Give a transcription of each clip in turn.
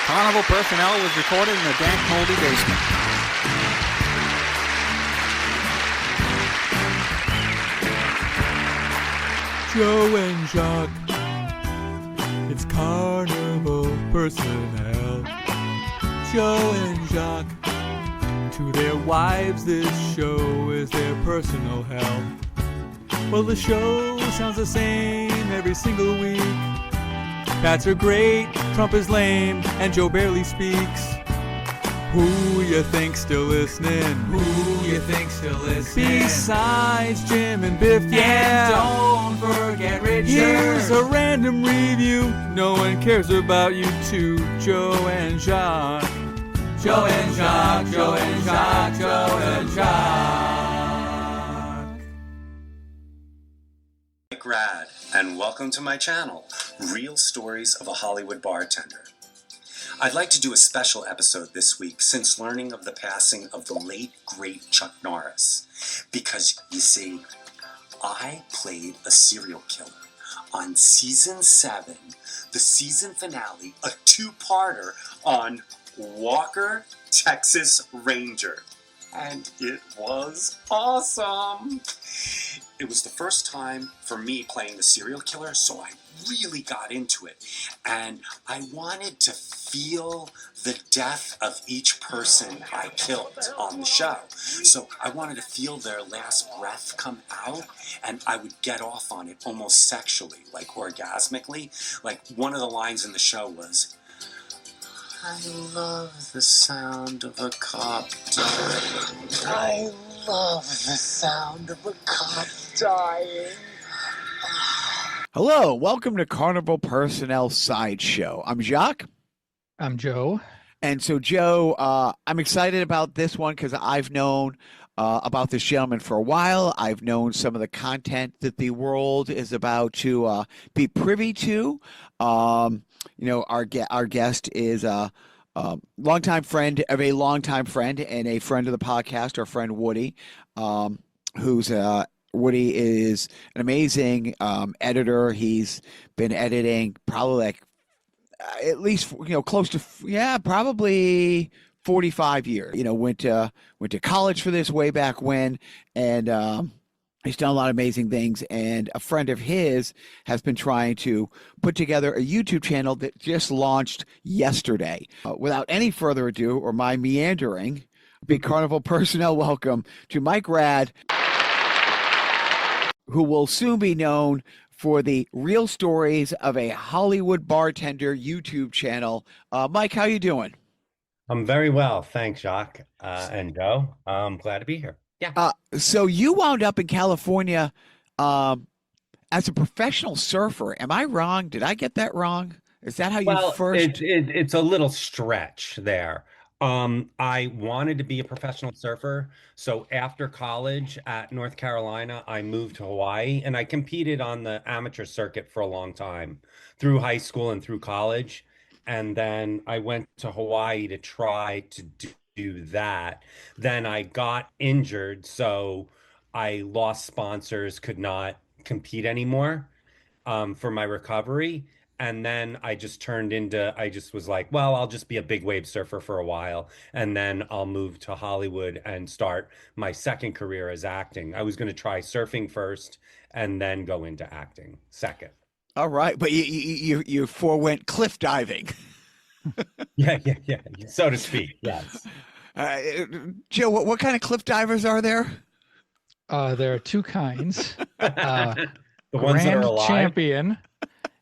Carnival Personnel was recorded in a dank, moldy basement. Joe and Jacques, it's Carnival Personnel. Joe and Jacques, to their wives this show is their personal hell. Well, the show sounds the same every single week. Pats are great, Trump is lame, and Joe barely speaks. Who you think still listening? Who you think still listening? Besides Jim and Biff, yeah. And don't forget Richard. Here's a random review. No one cares about you two, Joe and Jacques. Joe and Jacques, Joe and Jacques, Joe and Jacques. MIKE RAD, and welcome to my channel, Real Stories of a Hollywood Bartender. I'd like to do a special episode this week since learning of the passing of the late, great Chuck Norris. Because, you see, I played a serial killer on Season 7, the season finale, a two-parter on Walker, Texas Ranger. And it was awesome! It was the first time for me playing the serial killer, so I really got into it. And I wanted to feel the death of each person I killed on the show. So I wanted to feel their last breath come out, and I would get off on it almost sexually, like orgasmically. Like one of the lines in the show was, I love the sound of a cop dying. I love the sound of a cop dying. Hello, welcome to Carnival Personnel Sideshow. I'm Jacques. I'm Joe. And so, Joe, I'm excited about this one because I've known about this gentleman for a while. I've known some of the content that the world is about to be privy to. Our guest is a longtime friend of a longtime friend and a friend of the podcast, our friend Woody, Woody is an amazing editor. He's been editing probably like at least close to probably 45 years. Went to college for this way back when, and he's done a lot of amazing things. And a friend of his has been trying to put together a YouTube channel that just launched yesterday. Without any further ado, or my meandering, big Carnival Personnel welcome to MIKE RAD, who will soon be known for the Real Stories of a Hollywood Bartender YouTube channel. Mike, how you doing? I'm very well, thanks, Jacques and Joe. I'm glad to be here. Yeah. So you wound up in California as a professional surfer. Am I wrong? Did I get that wrong? Is that how you first? It's a little stretch there. I wanted to be a professional surfer. So after college at North Carolina, I moved to Hawaii, and I competed on the amateur circuit for a long time through high school and through college. And then I went to Hawaii to try to do that. Then I got injured, so I lost sponsors, could not compete anymore for my recovery. And then I just was like, well, I'll just be a big wave surfer for a while, and then I'll move to Hollywood and start my second career as acting. I was going to try surfing first and then go into acting second. All right. But you forewent cliff diving. Yeah, so to speak. Yes. Joe, what kind of cliff divers are there? There are two kinds. The ones that are Grand alive. Champion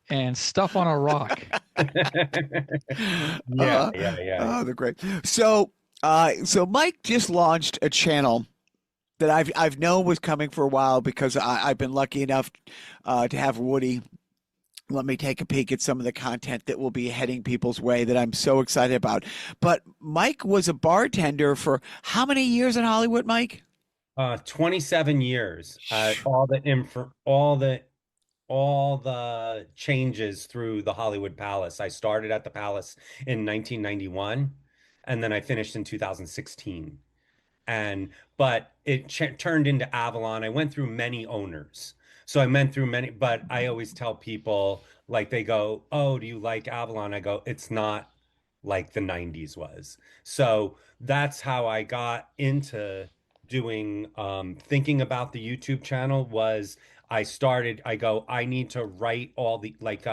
and Stuff on a Rock. Yeah. Oh, they're great. So Mike just launched a channel that I've known was coming for a while because I've been lucky enough to have Woody let me take a peek at some of the content that will be heading people's way that I'm so excited about. But Mike was a bartender for how many years in Hollywood, Mike? 27 years. All the changes through the Hollywood Palace. I started at the Palace in 1991, and then I finished in 2016. But it turned into Avalon. I went through many owners. So I went through many, but I always tell people, like, they go, oh, do you like Avalon? I go, it's not like the 90s was. So that's how I got into doing thinking about the YouTube channel was I need to write all the like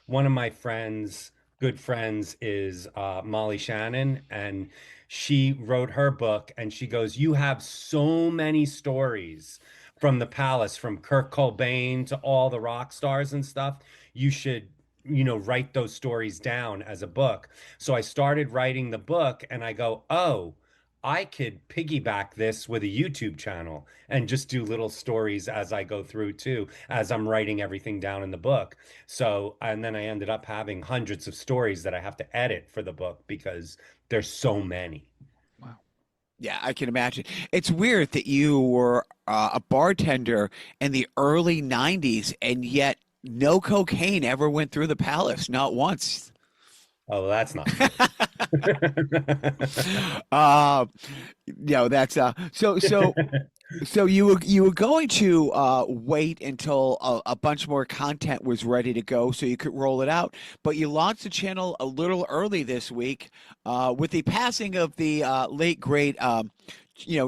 one of my friends, good friends is Molly Shannon, and she wrote her book and she goes, "You have so many stories from the palace, from Kurt Cobain to all the rock stars and stuff. You should, write those stories down as a book." So I started writing the book and I go, "Oh, I could piggyback this with a YouTube channel and just do little stories as I go through too, as I'm writing everything down in the book." So, and then I ended up having hundreds of stories that I have to edit for the book because there's so many. Wow. Yeah, I can imagine. It's weird that you were a bartender in the early 90s and yet no cocaine ever went through the palace, not once. Oh, that's not true. uh, that's so you were going to wait until a bunch more content was ready to go so you could roll it out, but you launched the channel a little early this week with the passing of the late great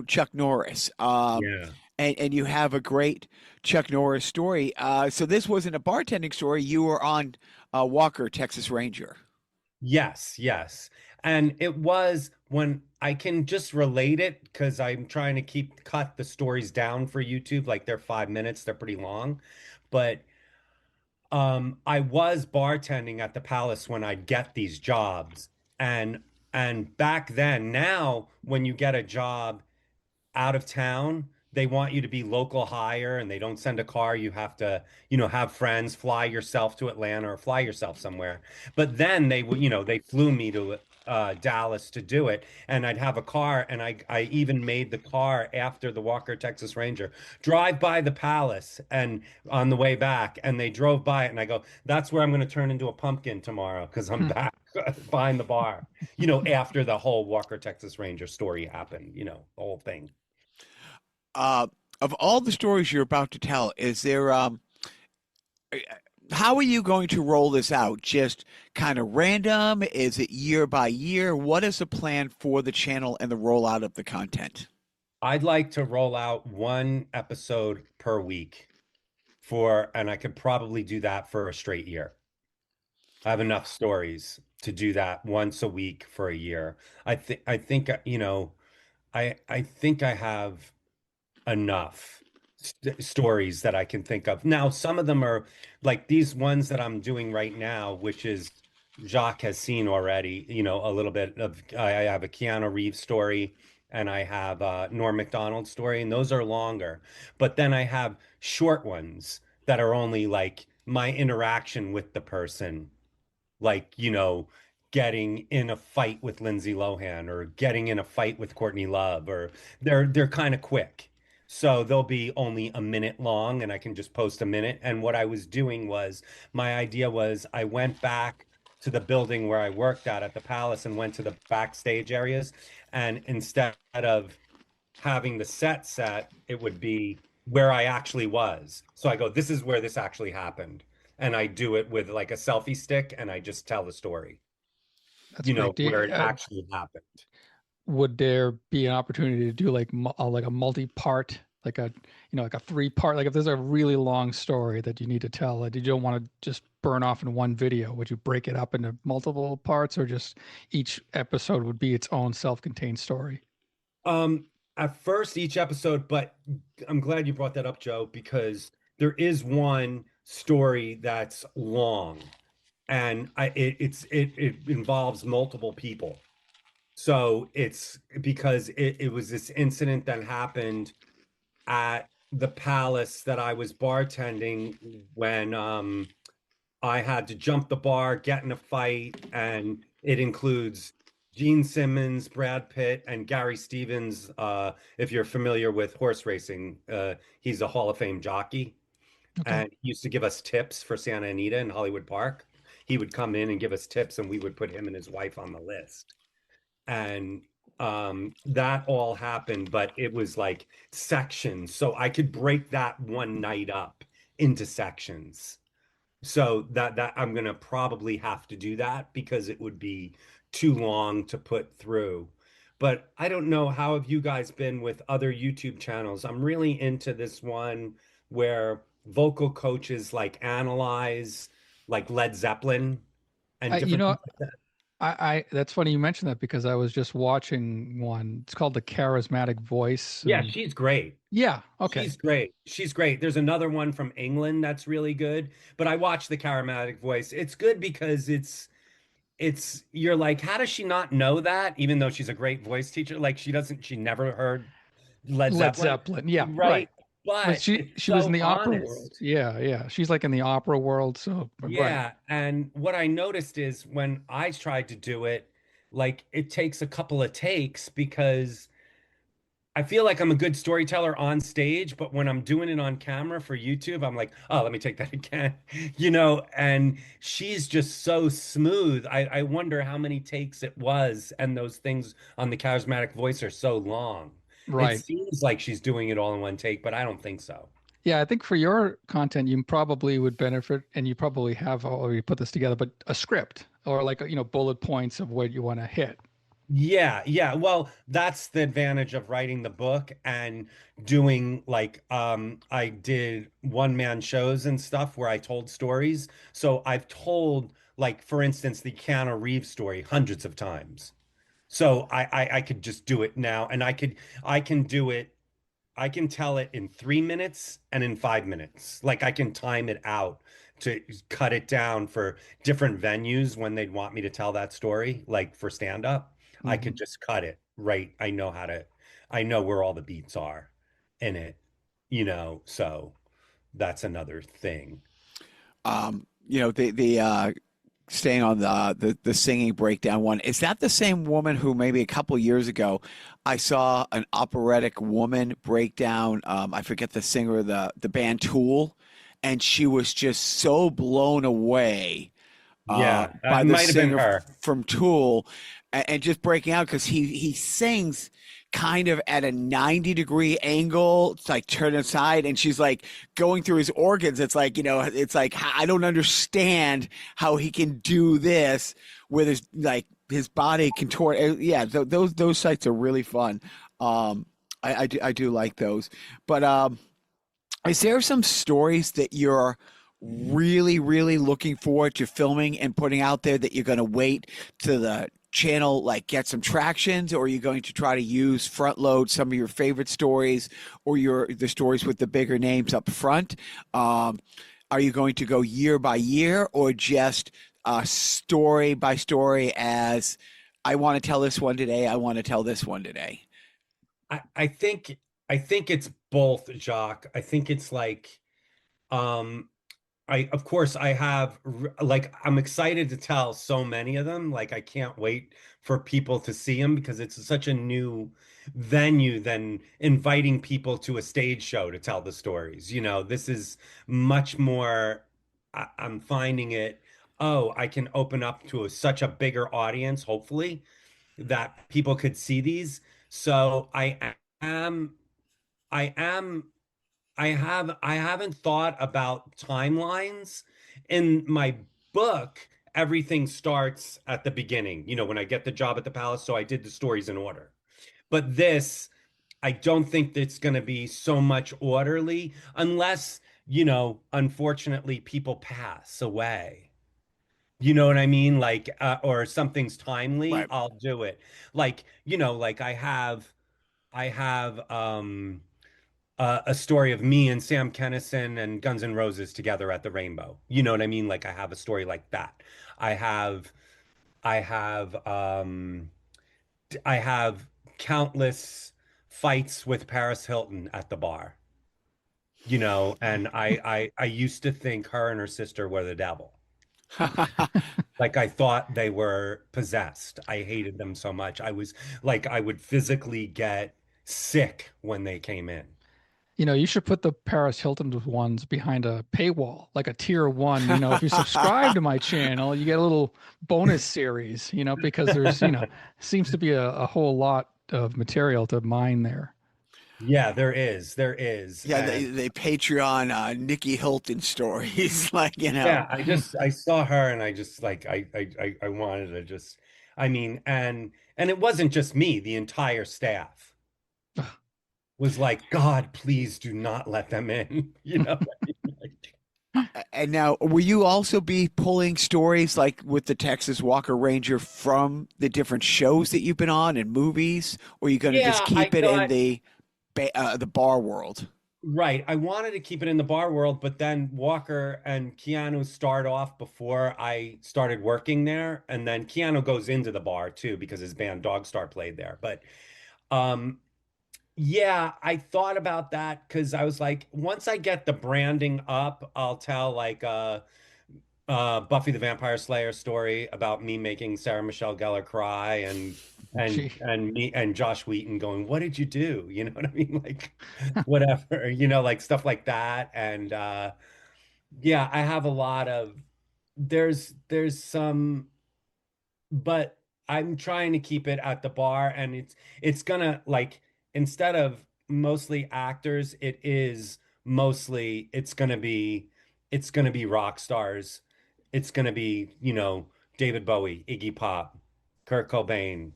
Chuck Norris. Yeah. And you have a great Chuck Norris story. So this wasn't a bartending story. You were on Walker, Texas Ranger. Yes, yes. And it was when I can just relate it because I'm trying to cut the stories down for YouTube. Like they're 5 minutes, they're pretty long. But I was bartending at the Palace when I'd get these jobs. And back then, now when you get a job out of town, they want you to be local hire and they don't send a car. You have to, have friends, fly yourself to Atlanta or fly yourself somewhere. But then they flew me to Dallas to do it. And I'd have a car. And I even made the car after the Walker, Texas Ranger drive by the Palace and on the way back. And they drove by it. And I go, "That's where I'm going to turn into a pumpkin tomorrow because I'm back behind the bar," after the whole Walker, Texas Ranger story happened, the whole thing. Uh, of all the stories you're about to tell, is there how are you going to roll this out? Just kind of random? Is it year by year? What is the plan for the channel and the rollout of the content? I'd like to roll out one episode per week and I could probably do that for a straight year. I have enough stories to do that once a week for a year. I think, I think I have enough stories that I can think of. Now, some of them are like these ones that I'm doing right now, which is Jacques has seen already, a little bit of, I have a Keanu Reeves story and I have a Norm Macdonald story, and those are longer. But then I have short ones that are only like my interaction with the person, like, getting in a fight with Lindsay Lohan or getting in a fight with Courtney Love, or they're kind of quick. So they'll be only a minute long and I can just post a minute. And what I was doing was my idea was I went back to the building where I worked at the Palace and went to the backstage areas. And instead of having the set, it would be where I actually was. So I go, "This is where this actually happened." And I do it with like a selfie stick and I just tell the story, That's great. where it actually happened. Would there be an opportunity to do like a multi-part, like a like a 3-part, like if there's a really long story that you need to tell that you don't want to just burn off in one video, would you break it up into multiple parts, or just each episode would be its own self-contained story? At first each episode, but I'm glad you brought that up, Joe, because there is one story that's long and it involves multiple people. So it's because it was this incident that happened at the Palace that I was bartending when I had to jump the bar, get in a fight, and it includes Gene Simmons, Brad Pitt, and Gary Stevens. If you're familiar with horse racing, he's a Hall of Fame jockey. Okay. And he used to give us tips for Santa Anita in Hollywood Park. He would come in and give us tips, and we would put him and his wife on the list. And that all happened, but it was like sections. So I could break that one night up into sections. So that I'm gonna probably have to do that because it would be too long to put through. But I don't know, how have you guys been with other YouTube channels? I'm really into this one where vocal coaches like analyze like Led Zeppelin and You different know, things like that. I that's funny you mentioned that because I was just watching one. It's called The Charismatic Voice. Yeah, And she's great. yeah, okay. She's great. She's great. There's another one from England that's really good, but I watched the Charismatic Voice. It's good because it's you're like, how does she not know that? Even though she's a great voice teacher, like she never heard Led Led Zeppelin, Zeppelin. Yeah, right. right? But But she it's she was in so the opera world. honest. Yeah, yeah. She's like in the opera world. So right. Yeah, and what I noticed is when I tried to do it, like it takes a couple of takes because I feel like I'm a good storyteller on stage, but when I'm doing it on camera for YouTube, I'm like, oh, let me take that again, and she's just so smooth. I wonder how many takes it was, and those things on the charismatic voice are so long. It Right. seems like she's doing it all in one take, but I don't think so. Yeah, I think for your content, you probably would benefit, and you probably have already put this together, but a script or like, bullet points of what you want to hit. Yeah, yeah. Well, that's the advantage of writing the book and doing like I did one man shows and stuff where I told stories. So I've told like for instance the Keanu Reeves story hundreds of times. So I could just do it now and I can do it. I can tell it in 3 minutes and in 5 minutes. Like I can time it out to cut it down for different venues when they'd want me to tell that story, like for stand up. I Hmm. could just cut it right. I know where all the beats are in it, so that's another thing. The staying on the singing breakdown one, is that the same woman who maybe a couple years ago I saw an operatic woman breakdown? I forget the singer of the band Tool, and she was just so blown away Yeah, by it the might have been singer her. from Tool, and just breaking out because he sings kind of at a 90-degree angle. It's like turn aside, and she's like going through his organs. It's like, it's like, I don't understand how he can do this with his body contort. Yeah, those sites are really fun. I do like those, but is there some stories that you're really, really looking forward to filming and putting out there that you're going to wait to the channel like get some tractions, or are you going to try to use front load some of your favorite stories or the stories with the bigger names up front? Are you going to go year by year or just story by story as I want to tell this one today, I want to tell this one today? I think it's both, Jacques. I think it's like um of course I have like I'm excited to tell so many of them. Like I can't wait for people to see them because it's such a new venue than inviting people to a stage show to tell the stories. This is much more I'm finding it, oh, I can open up to such a bigger audience, hopefully, that people could see these. So am I am I haven't thought about timelines. In my book, everything starts at the beginning, when I get the job at the palace, so I did the stories in order. But this, I don't think that's going to be so much orderly unless, unfortunately people pass away. You know what I mean? Like, or something's timely, Right. I'll do it. Like, like I have a story of me and Sam Kinison and Guns N' Roses together at the Rainbow. You know what I mean? Like I have a story like that. I have I have I have countless fights with Paris Hilton at the bar. And I used to think her and her sister were the devil. Like I thought they were possessed. I hated them so much. I was like I would physically get sick when they came in. You should put the Paris Hilton ones behind a paywall, like a tier one. If you subscribe to my channel, you get a little bonus series, because there's, seems to be a whole lot of material to mine there. Yeah, there is. Yeah, And they Patreon Nikki Hilton stories, like. yeah, I saw her and I just like I wanted to just I mean, and it wasn't just me, the entire staff was like, God, please do not let them in. You know, like, And now, will you also be pulling stories like with the Texas Walker Ranger from the different shows that you've been on and movies, or are you going to just yeah, I keep it in thought, the bar world? right. I wanted to keep it in the bar world, but then Walker and Keanu start off before I started working there. And then Keanu goes into the bar too because his band Dogstar played there. But um, yeah, I thought about that because I was like, once I get the branding up, I'll tell like Buffy the Vampire Slayer story about me making Sarah Michelle Gellar cry and Gee. me and Josh Wheaton going, "What did you do?" You know what I mean? Like whatever, you know, like stuff like that. And yeah, I have a lot of there's some, but I'm trying to keep it at the bar, and it's gonna like instead of mostly actors, it's gonna be rock stars. It's gonna be, you know, David Bowie, Iggy Pop, Kurt Cobain,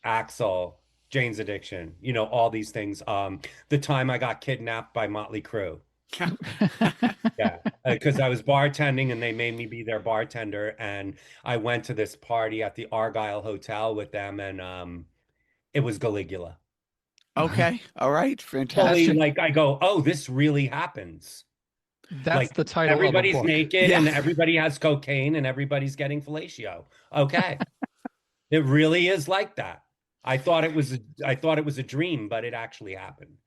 Axl, Jane's Addiction, you know, all these things. The time I got kidnapped by Motley Crue. Yeah, because I was bartending and they made me be their bartender, and I went to this party at the Argyle Hotel with them, and it was Caligula. Okay, all right, Fully, fantastic. like I go, oh, this really happens. That's Like the title of a everybody's book. naked Yeah. and everybody has cocaine and everybody's getting fellatio. Okay, it really is like that. I thought it was a dream, but it actually happened.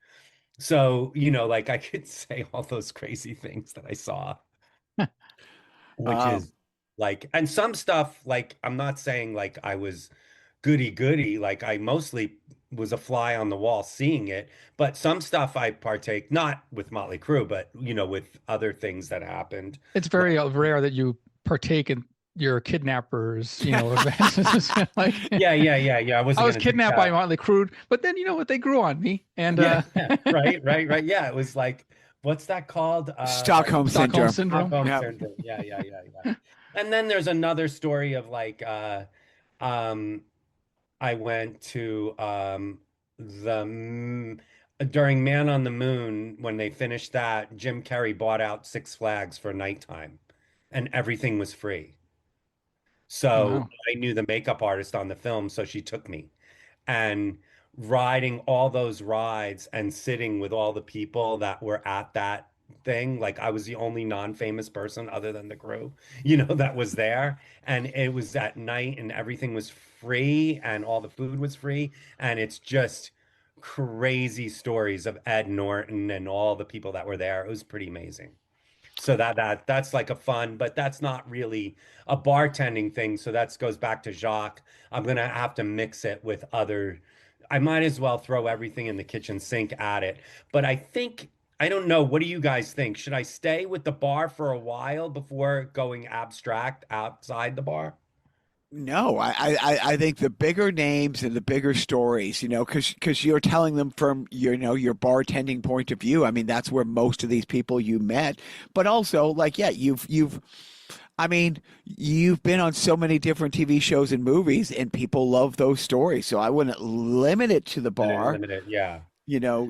So, you know, like I could say all those crazy things that I saw, which Um, is like, and some stuff, like, I'm not saying like I was goody goody, like I mostly was a fly on the wall seeing it, but some stuff I partake, not with Motley Crue, but, you know, with other things that happened. It's Like, very rare that you partake in your kidnappers, events. Like, yeah. I I wasn't was going to do kidnapped by that. Motley Crue, but then you know what? They grew on me, and Yeah, right. Yeah, it was like, what's that called? Like Stockholm Stockholm syndrome. syndrome. Stockholm Yeah. syndrome. Yeah. And then there's another story of like, um, I went to during Man on the Moon when they finished that, Jim Carrey bought out Six Flags for nighttime, and everything was free. So Wow. I knew the makeup artist on the film, so she took me. And riding all those rides and sitting with all the people that were at that thing, like I was the only non-famous person other than the crew, you know, that was there. And it was at night and everything was free and all the food was free. And it's just crazy stories of Ed Norton and all the people that were there. It was pretty amazing. So that's like a fun, but that's not really a bartending thing. So that goes back to Jacques. I'm gonna have to mix it with other. I might as well throw everything in the kitchen sink at it. But I think I don't know. What do you guys think? Should I stay with the bar for a while before going abstract outside the bar? No, I think the bigger names and the bigger stories, because you're telling them from your bartending point of view. I mean, that's where most of these people you met, but also like, yeah, I mean, you've been on so many different TV shows and movies, and people love those stories. So I wouldn't limit it to the bar, Limited, yeah.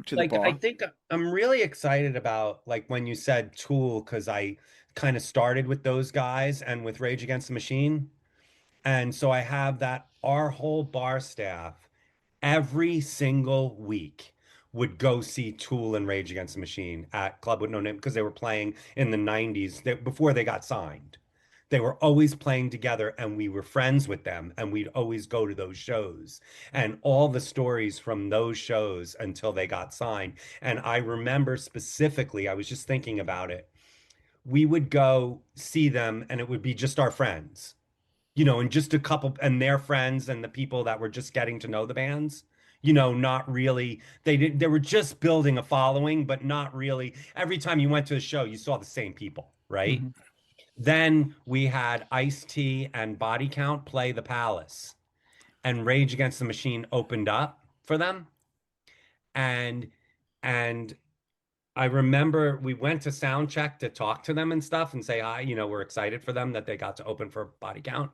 to the Like I bar. think I'm really excited about like when you said Tool because I kind of started with those guys and with Rage Against the Machine. And so I have that our whole bar staff every single week would go see Tool and Rage Against the Machine at Club with No Name because they were playing in the 90s before they got signed. They were always playing together and we were friends with them and we'd always go to those shows and all the stories from those shows until they got signed. And I remember specifically, I was just thinking about it. We would go see them and it would be just our friends, you know, and just a couple and their friends and the people that were just getting to know the bands, you know, not really, they were just building a following, but not really. Every time you went to the show, you saw the same people, right? Mhm. Then we had Ice-T and Body Count play the Palace, and Rage Against the Machine opened up for them. And and I remember we went to sound check to talk to them and stuff and say hi, you know, we're excited for them that they got to open for Body Count.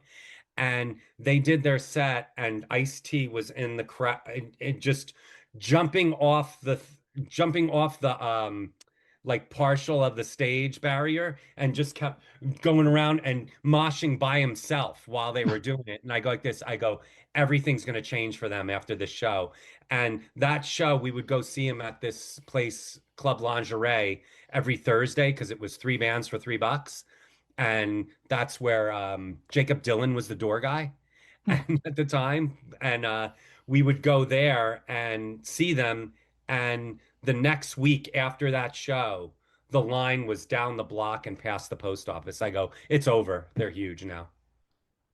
and they did their set, and Ice-T was in the crowd, just jumping off the jumping off the like partial of the stage barrier, and just kept going around and moshing by himself while they were doing it. And I go like this, I go, everything's going to change for them after the show. And that show, we would go see him at this place, Club Lingerie, every Thursday because it was 3 bands for $3. And that's where Jacob Dylan was the door guy and at the time. And we would go there and see them. And the next week after that show, the line was down the block and past the post office. I go, it's over. They're huge now.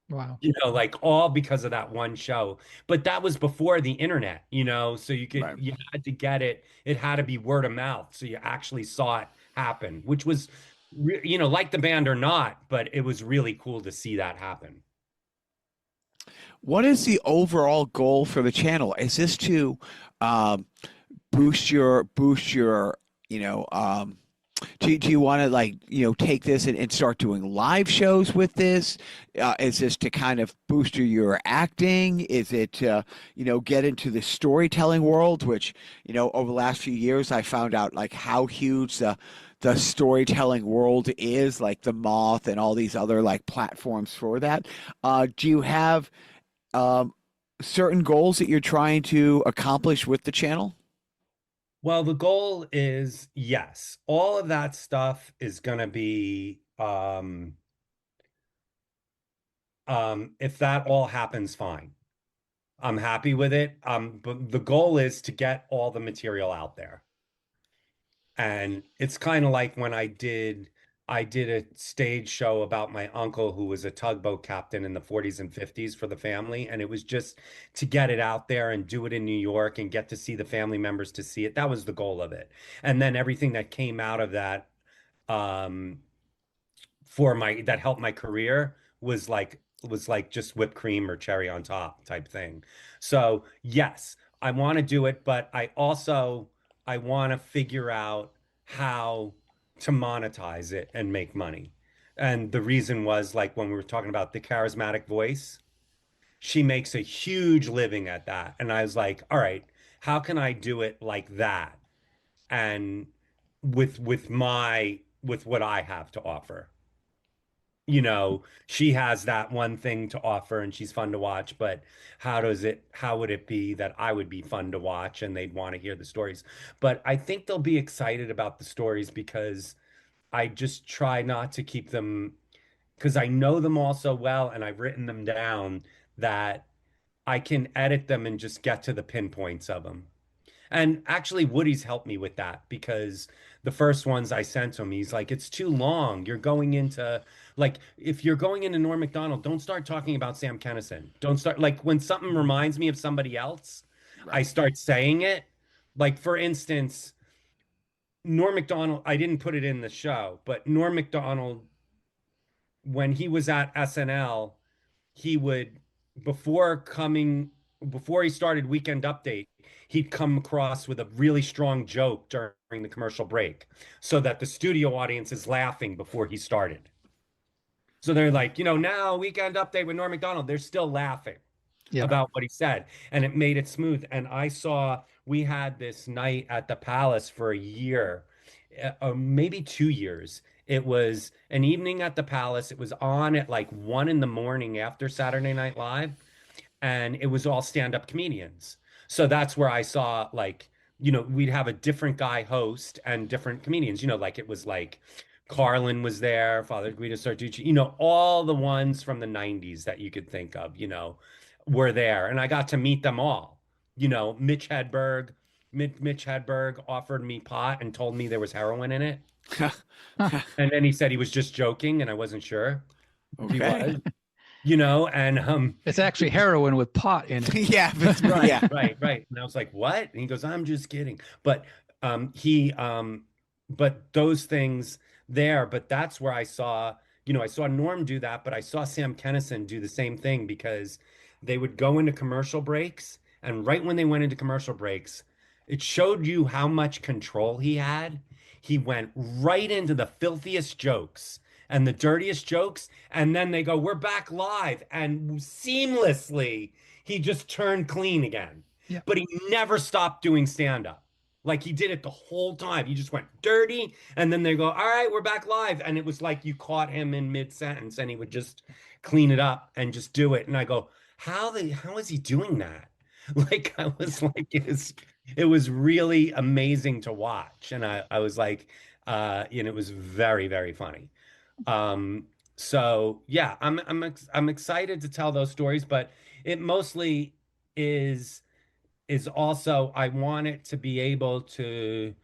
Wow. Like all because of that one show. But that was before the internet, so Right. you had to get it. It had to be word of mouth. So you actually saw it happen, which was, like the band or not, but it was really cool to see that happen. What is the overall goal for the channel? Is this to boost your do you want to take this and start doing live shows with this? Is this to kind of boost your acting? Is it to get into the storytelling world, which over the last few years I found out like how huge the storytelling world is, like the Moth and all these other like platforms for that. Do you have certain goals that you're trying to accomplish with the channel? Well, the goal is, yes, all of that stuff is going to be, if that all happens, fine. I'm happy with it. But the goal is to get all the material out there. And it's kind of like when I did a stage show about my uncle who was a tugboat captain in the 40s and 50s for the family. And it was just to get it out there and do it in New York and get to see the family members to see it. That was the goal of it. And then everything that came out of that that helped my career was like just whipped cream or cherry on top type thing. So yes, I want to do it, but I want to figure out how to monetize it and make money. And the reason was like when we were talking about the charismatic voice, she makes a huge living at that. And I was like, all right, how can I do it like that? And with what I have to offer. She has that one thing to offer and she's fun to watch, but how would it be that I would be fun to watch and they'd want to hear the stories? But I think they'll be excited about the stories because I just try not to keep them, because I know them all so well and I've written them down that I can edit them and just get to the pinpoints of them. And actually, Woody's helped me with that because the first ones I sent him, he's like, it's too long. You're going into, like, if you're going into Norm Macdonald, don't start talking about Sam Kinison. Don't start, like, when something reminds me of somebody else, I start saying it. Like, for instance, Norm Macdonald, I didn't put it in the show, but Norm Macdonald, when he was at SNL, he would, before he started Weekend Update, he'd come across with a really strong joke during the commercial break so that the studio audience is laughing before he started. So they're like, now Weekend Update with Norm Macdonald, they're still laughing about what he said. And it made it smooth. And we had this night at the Palace for a year, maybe 2 years. It was an evening at the Palace. It was on at like 1 a.m. after Saturday Night Live. And it was all stand-up comedians. So that's where I saw we'd have a different guy host and different comedians, like it was like Carlin was there, Father Guido Sarducci, all the ones from the 90s that you could think of, were there. And I got to meet them all. Mitch Hedberg offered me pot and told me there was heroin in it. And then he said he was just joking and I wasn't sure if he was. And it's actually heroin with pot in it. Yeah, that's right. Yeah, right. And I was like, what? And he goes, I'm just kidding. But but those things there, but that's where I saw Norm do that, but I saw Sam Kinison do the same thing because they would go into commercial breaks, and right when they went into commercial breaks, it showed you how much control he had. He went right into the filthiest jokes. and the dirtiest jokes, and then they go, "We're back live," and seamlessly he just turned clean again. Yeah. But he never stopped doing stand-up. Like he did it the whole time. He just went dirty, and then they go, "All right, we're back live," and it was like you caught him in mid-sentence, and he would just clean it up and just do it. And I go, how is he doing that? Like I was like, it was really amazing to watch, and I was like, it was very, very funny. So yeah, I'm excited to tell those stories, but it mostly is also I want it to be able to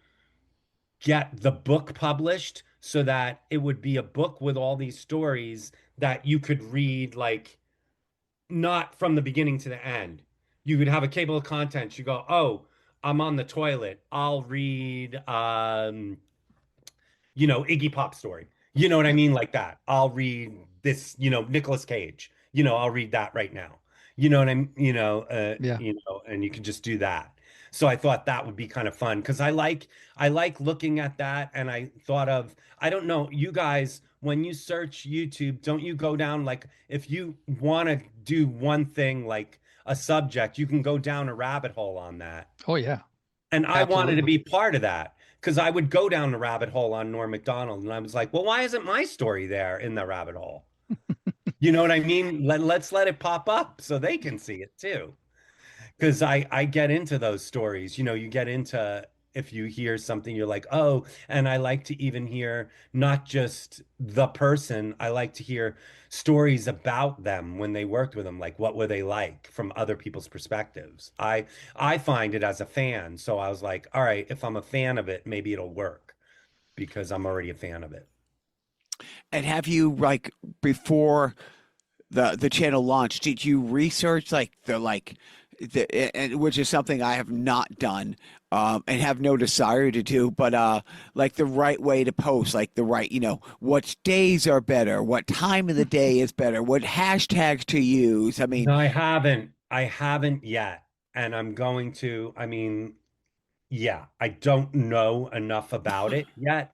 get the book published so that it would be a book with all these stories that you could read, like not from the beginning to the end. You could have a table of contents. You go, oh, I'm on the toilet. I'll read, Iggy Pop story. You know what I mean? Like that. I'll read this, Nicolas Cage. I'll read that right now. You know what I'm, Yeah. And you can just do that. So I thought that would be kind of fun because I like looking at that, and I thought of, I don't know, you guys, when you search YouTube, don't you go down, like if you want to do one thing like a subject, you can go down a rabbit hole on that. Oh yeah. And I wanted to Absolutely. be part of that because I would go down the rabbit hole on Norm Macdonald, and I was like, well, why isn't my story there in the rabbit hole? You know what I mean? Let's let it pop up so they can see it too. Because I get into those stories. You get into, if you hear something, you're like, oh, and I like to even hear not just the person, I like to hear stories about them when they worked with them, like what were they like from other people's perspectives. I find it as a fan, so I was like, all right, if I'm a fan of it, maybe it'll work because I'm already a fan of it. And have you, like, before the channel launched, did you research and which is something I have not done, and have no desire to do, but like the right way to post, like the right, what days are better, what time of the day is better, what hashtags to use. I mean, No, I haven't yet, and I'm going to. I mean, yeah, I don't know enough about it yet.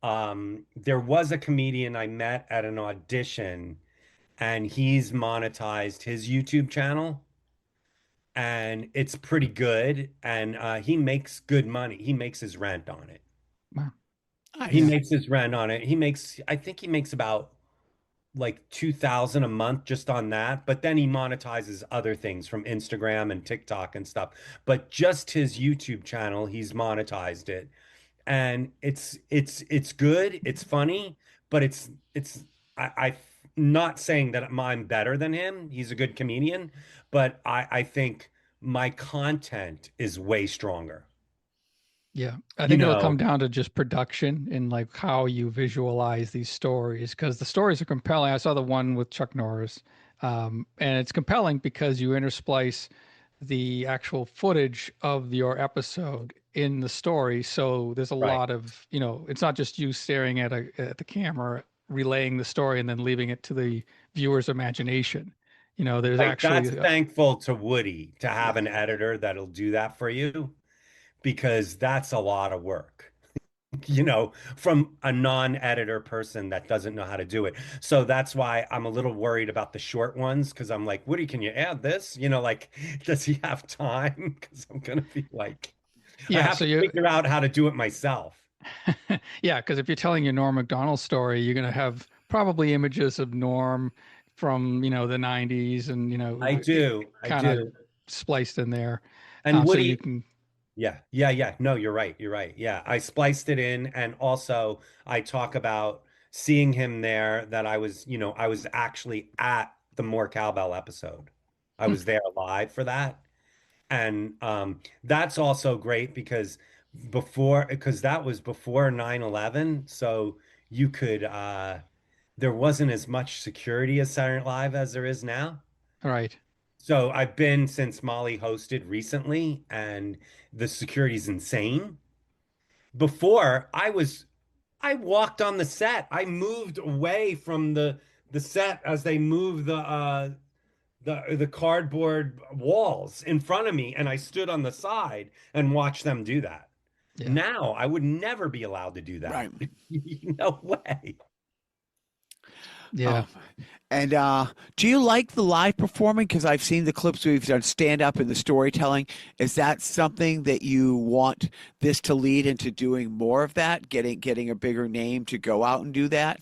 There was a comedian I met at an audition, and he's monetized his YouTube channel, and it's pretty good, and he makes good money. He makes his rent on it. Wow. He nice. makes his rent on it. I think he makes about like 2,000 a month just on that, but then he monetizes other things from Instagram and TikTok and stuff. But just his YouTube channel, he's monetized it, and it's good, it's funny, but I'm not saying that I'm better than him. He's a good comedian, but I think my content is way stronger. Yeah. I You think it'll come know, down to just production and like how you visualize these stories because the stories are compelling. I saw the one with Chuck Norris, and it's compelling because you intersplice the actual footage of your episode in the story. So there's a right? lot of, it's not just you staring at the camera, relaying the story and then leaving it to the viewer's imagination. There's Like that's actually, thankful to Woody to have an editor that'll do that for you because that's a lot of work. From a non-editor person that doesn't know how to do it. So that's why I'm a little worried about the short ones because I'm like, Woody, can you add this? Like, does he have time? Because I'm gonna be like, I yeah. have So to you, figure out how to do it myself. yeah, because if you're telling your Norm Macdonald story, you're going to have probably images of Norm from, the 90s and, I kind of do. spliced in there. And So you Woody, can, yeah, yeah, yeah. No, you're right. You're right. Yeah, I spliced it in, and also I talk about seeing him there that I was actually at the More Cowbell episode. I hmm, was there live for that. And that's also great because that was before 9/11, so you could there wasn't as much security at Saturday Night Live as there is now. right. So I've been since Molly hosted recently, and the security's insane. Before I walked on the set. I moved away from the set as they moved the cardboard walls in front of me, and I stood on the side and watched them do that. Yeah. Now I would never be allowed to do that. Right. No way. Yeah. And do you like the live performing? Because I've seen the clips where you've done stand up and the storytelling. Is that something that you want this to lead into doing more of that, getting a bigger name to go out and do that?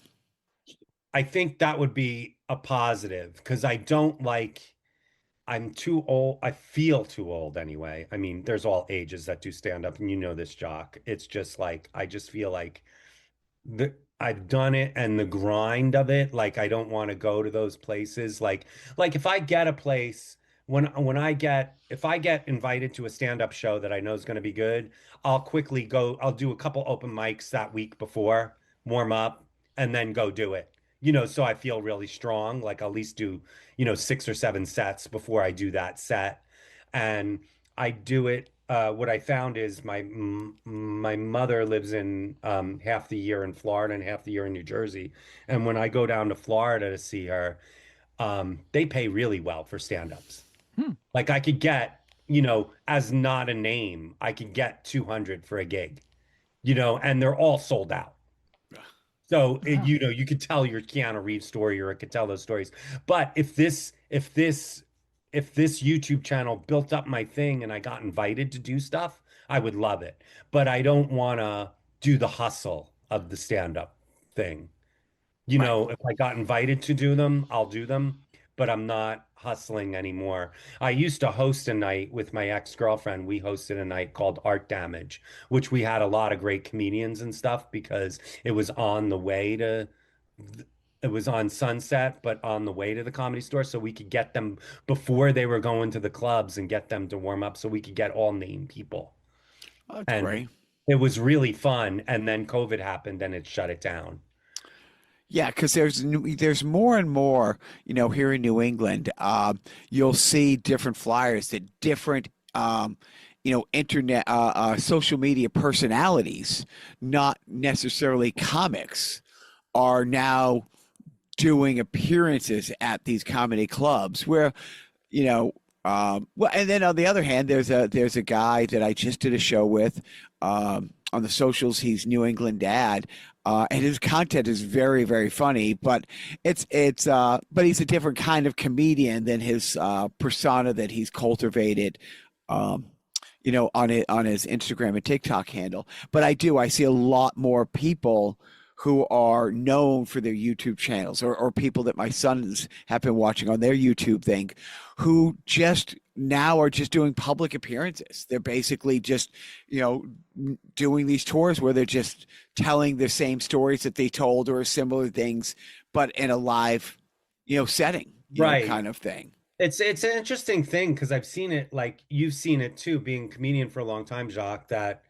I think that would be a positive because I'm too old. I feel too old anyway. I mean, there's all ages that do stand up, and you know this, Jock. It's just like I just feel like I've done it and the grind of it. Like I don't want to go to those places. Like if I get a place when I get if I get invited to a stand-up show that I know is going to be good, I'll quickly go. I'll do a couple open mics that week before, warm up, and then go do it. So I feel really strong. Like I'll at least do 6 or 7 sets before I do that set, and I do it. What I found is my mother lives in half the year in Florida and half the year in New Jersey. And when I go down to Florida to see her, they pay really well for stand-ups. Like I could get, as not a name, I could get 200 for a gig, and they're all sold out. So you could tell your Keanu Reeves story, or it could tell those stories. But if this YouTube channel built up my thing and I got invited to do stuff, I would love it. But I don't want to do the hustle of the stand-up thing. If I got invited to do them, I'll do them, but I'm not hustling anymore. I used to host a night with my ex-girlfriend. We hosted a night called Art Damage, which we had a lot of great comedians and stuff because it was on the way to it was on Sunset, but on the way to the Comedy Store, so we could get them before they were going to the clubs and get them to warm up so we could get all name people. Oh, that's And great. it was really fun. And then COVID happened and it shut it down. Yeah, because there's more and more, here in New England, you'll see different flyers that different, internet, social media personalities, not necessarily comics, are now doing appearances at these comedy clubs where, well, and then on the other hand, there's a guy that I just did a show with, on the socials. He's New England Dad, and his content is very, very funny, but but he's a different kind of comedian than his persona that he's cultivated, on his Instagram and TikTok handle. But I see a lot more people who are known for their YouTube channels, or people that my sons have been watching on their YouTube thing, who just now are just doing public appearances. They're basically just, doing these tours where they're just telling the same stories that they told or similar things, but in a live, setting, Right. kind of thing. It's an interesting thing because I've seen it, like you've seen it too, being a comedian for a long time, Jacques, that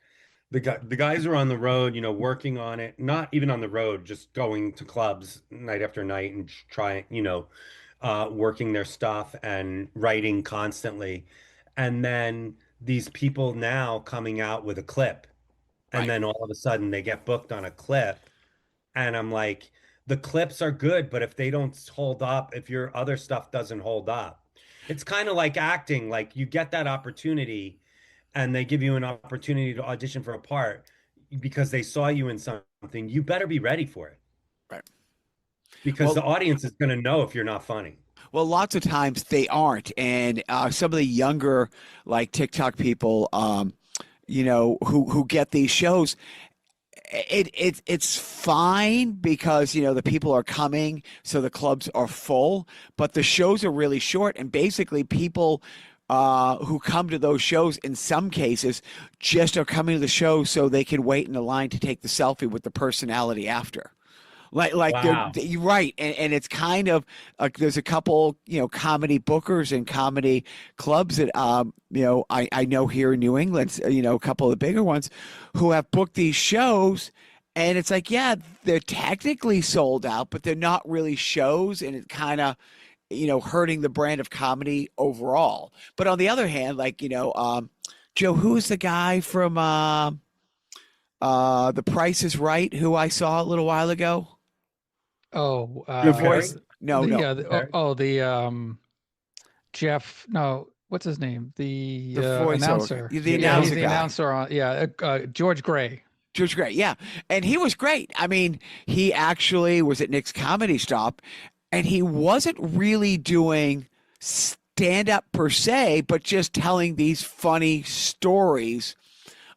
the guys are on the road, working on it, not even on the road, just going to clubs night after night and trying, working their stuff and writing constantly. And then these people now coming out with a clip, and Right. then all of a sudden they get booked on a clip. And I'm like, the clips are good, but if they don't hold up, if your other stuff doesn't hold up, it's kind of like acting. Like you get that opportunity and they give you an opportunity to audition for a part because they saw you in something, you better be ready for it. Right. Because Well, the audience is going to know if you're not funny. Well, lots of times they aren't, and some of the younger, like TikTok people, who get these shows, it's fine because the people are coming, so the clubs are full, but the shows are really short, and basically people who come to those shows in some cases just are coming to the show so they can wait in the line to take the selfie with the personality after. Like Wow. you're right, and it's kind of like there's a couple comedy bookers and comedy clubs that I know here in New England, a couple of the bigger ones who have booked these shows, and it's like, yeah, they're technically sold out, but they're not really shows, and it kind of hurting the brand of comedy overall. But on the other hand, like Joe, who's the guy from The Price is Right who I saw a little while ago? Oh, The voice. No, no. yeah. The Jeff. No, what's his name? The The voiceover. announcer. The Yeah, he's announcer the guy. announcer on. Yeah, George Gray. George Gray, yeah. And he was great. I mean, he actually was at Nick's Comedy Stop, and he wasn't really doing stand up per se, but just telling these funny stories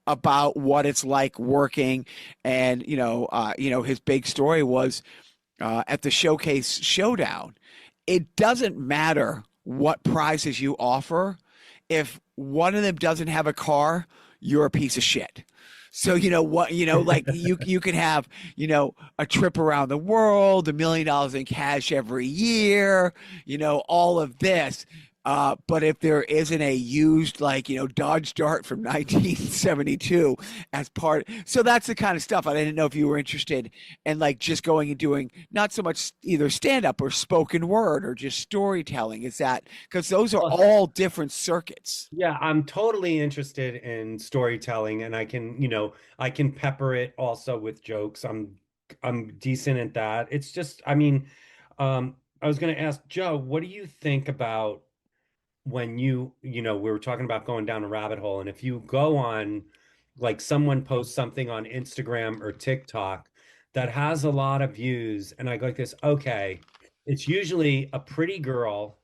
about what it's like working. And, his big story was at the Showcase Showdown. It doesn't matter what prizes you offer. If one of them doesn't have a car, you're a piece of shit. So like you can have, a trip around the world, $1 million in cash every year, all of this. But if there isn't a used, Dodge Dart from 1972 as part, so that's the kind of stuff. I didn't know if you were interested in just going and doing not so much either stand up or spoken word or just storytelling. Is that because those are all different circuits? Yeah, I'm totally interested in storytelling, and I can pepper it also with jokes. I'm decent at that. It's just, I was going to ask Joe, what do you think about when we were talking about going down a rabbit hole, and if you go on, someone posts something on Instagram or TikTok that has a lot of views, and I go like this, okay, it's usually a pretty girl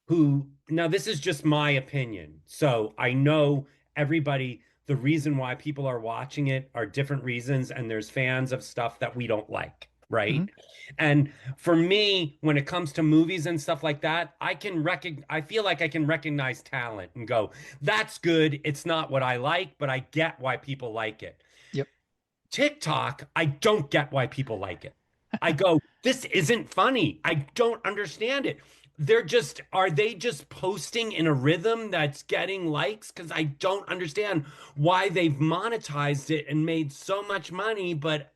who, now this is just my opinion, so I know everybody, the reason why people are watching it are different reasons, and there's fans of stuff that we don't like, right? Mhm. And for me, when it comes to movies and stuff like that, I feel like I can recognize talent and go, that's good. It's not what I like, but I get why people like it. Yep. TikTok, I don't get why people like it. I go, this isn't funny. I don't understand it. Are they just posting in a rhythm that's getting likes? Because I don't understand why they've monetized it and made so much money, but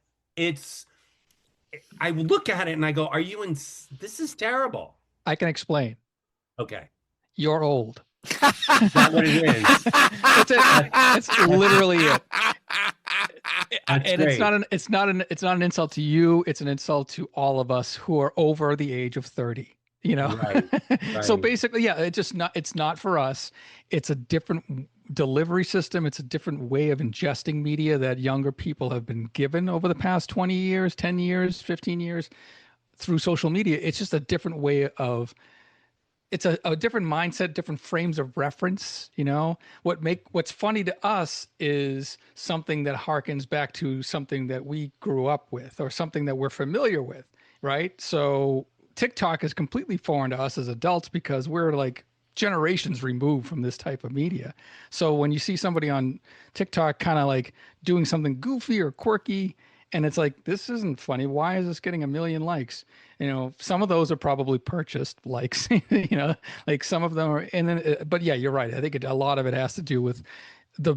I look at it and I go, this is terrible. I can explain. Okay. You're old. Is that what it is? It's literally it. That's And great. it's not an insult to you. It's an insult to all of us who are over the age of 30. Right, So right. basically, yeah, it's not for us. It's a different delivery system. It's a different way of ingesting media that younger people have been given over the past 20 years, 10 years, 15 years through social media. It's just a different way of, it's a different mindset, different frames of reference. What's funny to us is something that harkens back to something that we grew up with or something that we're familiar with, right? So TikTok is completely foreign to us as adults because we're generations removed from this type of media. So when you see somebody on TikTok kind of doing something goofy or quirky, and it's this isn't funny. Why is this getting 1 million likes? Some of those are probably purchased likes, some of them are, and then, but yeah, you're right. I think a lot of it has to do with the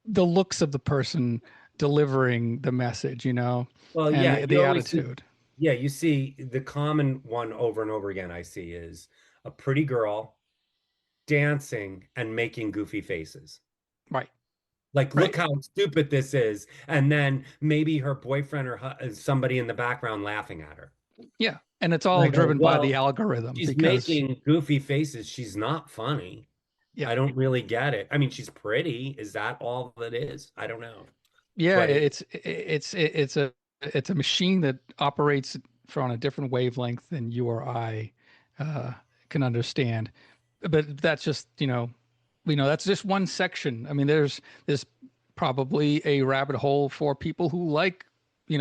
looks of the person delivering the message, Well, and yeah, the attitude. Yeah, you see the common one over and over again I see is a pretty girl dancing and making goofy faces. Right. Look Right. how stupid this is. And then maybe her boyfriend or somebody in the background laughing at her. Yeah. And it's all driven by the algorithm she's because making goofy faces. She's not funny. yeah. I don't really get it. I mean, she's pretty. Is that all that is? I don't know. Yeah, But it's a machine that operates on a different wavelength than you or I can understand. But that's just that's just one section. I mean, there's probably a rabbit hole for people who like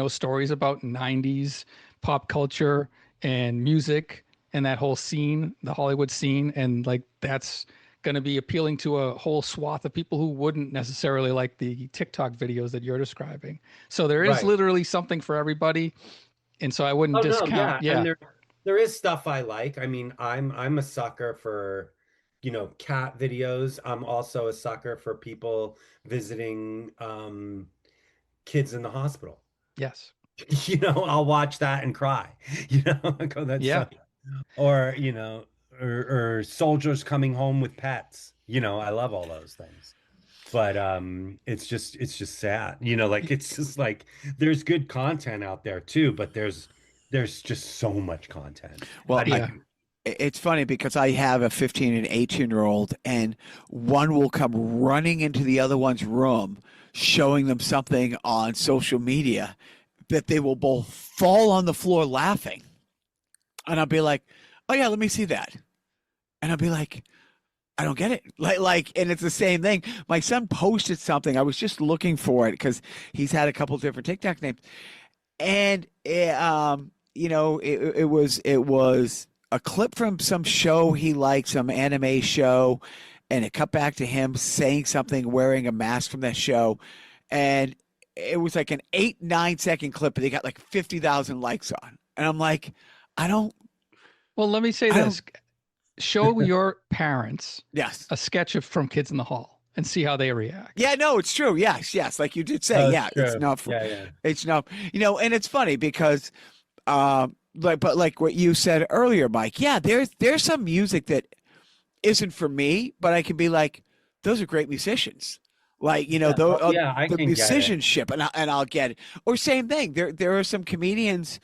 stories about 90s pop culture and music and that whole scene, the Hollywood scene, and that's going to be appealing to a whole swath of people who wouldn't necessarily like the TikTok videos that you're describing. So there is Right. literally something for everybody, and so I wouldn't discount. No, yeah. And there is stuff I like. I mean, I'm a sucker for, cat videos. I'm also a sucker for people visiting kids in the hospital. Yes. I'll watch that and cry. I go, that's Yeah. or or soldiers coming home with pets. I love all those things. But it's just sad. It's just there's good content out there too, but there's just so much content. Well, Yeah. it's funny because I have a 15 and 18-year-old, and one will come running into the other one's room, showing them something on social media that they will both fall on the floor laughing. And I'll be like, oh yeah, let me see that. And I'll be like, I don't get it. And it's the same thing. My son posted something. I was just looking for it because he's had a couple different TikTok names. And it was a clip from some show he liked, some anime show, and it cut back to him saying something, wearing a mask from that show, and it was like an 8-9 second clip, and they got like 50,000 likes on. And I'm like, I don't. Well, let me say this: show your parents Yes. a sketch of from Kids in the Hall and see how they react. Yeah, no, it's true. Yes, like you did say. Yeah, true. it's not. Yeah. It's not. And it's funny because, like what you said earlier, Mike. Yeah, there's some music that isn't for me, but I can be like, those are great musicians. Like I the can musicianship, and I'll get it. Or same thing. There are some comedians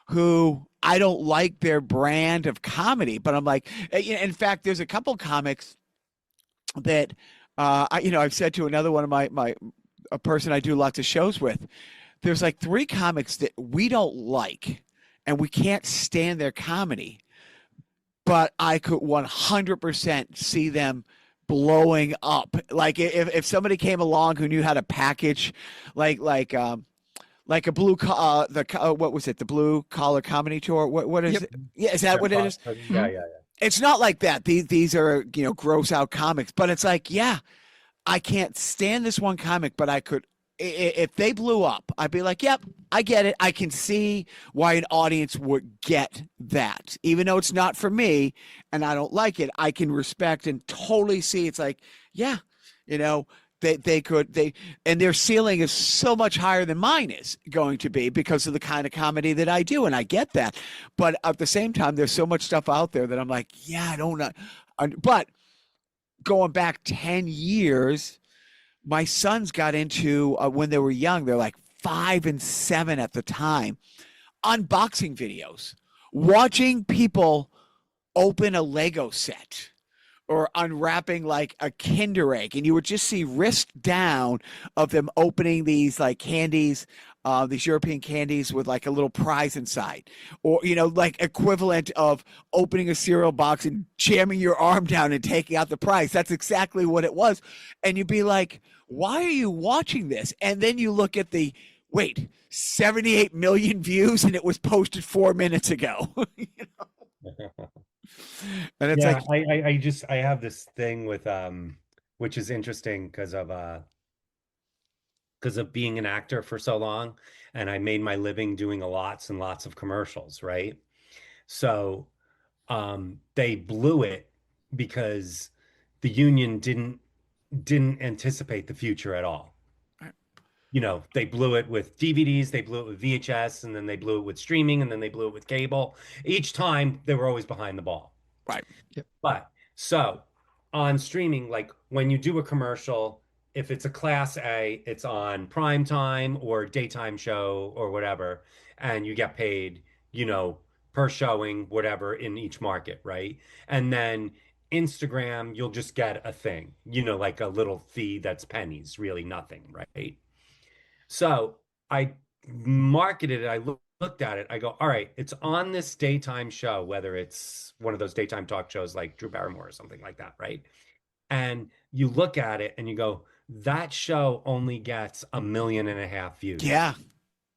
who I don't like their brand of comedy, but I'm like, in fact, there's a couple comics that I've said to another one of a person I do lots of shows with. There's like 3 comics that we don't like, and we can't stand their comedy, but I could 100% see them blowing up. Like if somebody came along who knew how to package, like a what was it? The Blue Collar Comedy Tour. What is it? Yeah, is that what it is? Yeah. It's not like that. These are gross out comics, but it's like, yeah, I can't stand this one comic, but I could. If they blew up, I'd be like, yep, I get it. I can see why an audience would get that. Even though it's not for me and I don't like it, I can respect and totally see it's like, yeah, they could, and their ceiling is so much higher than mine is going to be because of the kind of comedy that I do. And I get that. But at the same time, there's so much stuff out there that I'm like, yeah, I don't know. But going back 10 years, my sons got into, when they were young, they're like 5 and 7 at the time, unboxing videos, watching people open a Lego set or unwrapping like a Kinder Egg. And you would just see wrist down of them opening these like candies, these European candies with like a little prize inside, or, like equivalent of opening a cereal box and jamming your arm down and taking out the prize. That's exactly what it was. And you'd be like, why are you watching this? And then you look at 78 million views, and it was posted 4 minutes ago. And it's I have this thing with which is interesting because of being an actor for so long, and I made my living doing lots and lots of commercials, right? So they blew it because the union didn't anticipate the future at all. They blew it with DVDs, they blew it with VHS, and then they blew it with streaming, and then they blew it with cable. Each time they were always behind the ball. Right. Yep. But so on streaming, like when you do a commercial, if it's a class A, it's on prime time or daytime show or whatever, and you get paid, per showing, whatever, in each market, right? And then Instagram, you'll just get a thing, like a little fee that's pennies, really nothing, right? So I marketed it. I looked at it. I go, all right, it's on this daytime show, whether it's one of those daytime talk shows like Drew Barrymore or something like that, right? And you look at it and you go, that show only gets 1.5 million views. Yeah.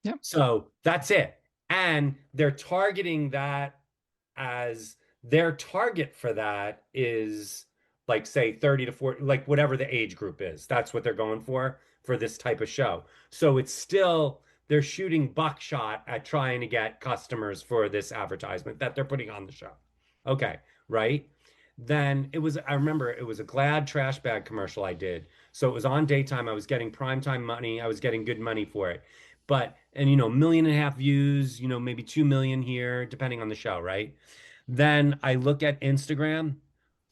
Yeah. So that's it. And they're targeting that as their target for that is like, say, 30 to 40, like whatever the age group is. That's what they're going for this type of show. So it's still, they're shooting buckshot at trying to get customers for this advertisement that they're putting on the show. Okay, right? Then I remember it was a Glad trash bag commercial I did. So it was on daytime. I was getting primetime money. I was getting good money for it. But, and 1.5 million views, maybe 2 million here, depending on the show, right? Then I look at Instagram,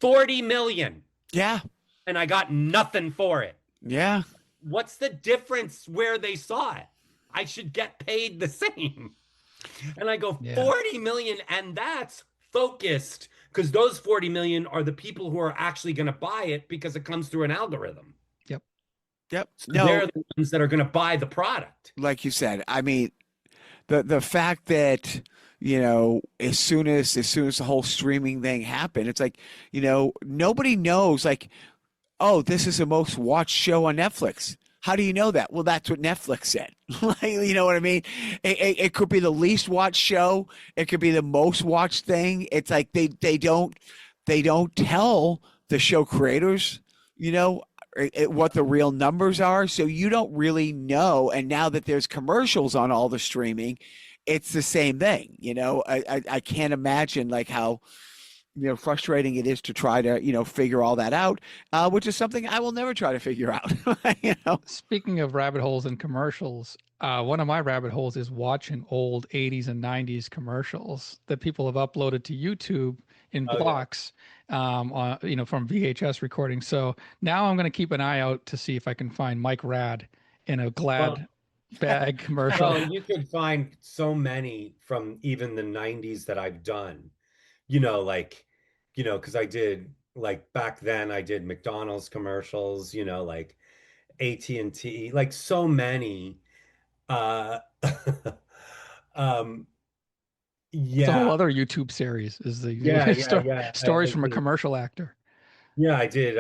40 million. Yeah. And I got nothing for it. Yeah. What's the difference where they saw it? I should get paid the same. And I go, 40 million, and that's focused because those 40 million are the people who are actually going to buy it because it comes through an algorithm. Yep. Yep. So No, they're the ones that are going to buy the product. like you said, I mean, the fact that as soon as the whole streaming thing happened, it's like nobody knows like, oh, this is the most watched show on Netflix. How do you know that? Well, that's what Netflix said. Like, you know what I mean? It could be the least watched show. It could be the most watched thing. It's like they don't tell the show creators, what the real numbers are. So you don't really know. And now that there's commercials on all the streaming, it's the same thing. I can't imagine like how frustrating it is to try to figure all that out, which is something I will never try to figure out. Speaking of rabbit holes and commercials, one of my rabbit holes is watching old 80s and 90s commercials that people have uploaded to YouTube in blocks, from VHS recordings. So now I'm going to keep an eye out to see if I can find Mike Rad in a Glad bag commercial. Well, you could find so many from even the 90s that I've done, because I did, like, back then I did McDonald's commercials, like AT&T, like so many. Uh, It's a whole yeah, other YouTube series. Is the yeah. stories I from a did. commercial actor. Yeah, I did.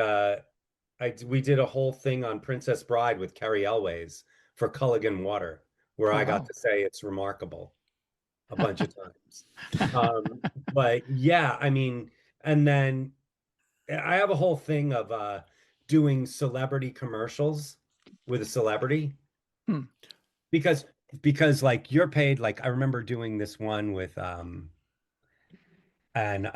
We did a whole thing on Princess Bride with Carrie Elways for Culligan Water, where Oh I got wow! to say it's remarkable a bunch of times. But yeah, I mean, and then I have a whole thing of doing celebrity commercials with a celebrity Hmm. because like you're paid, like I remember doing this one with and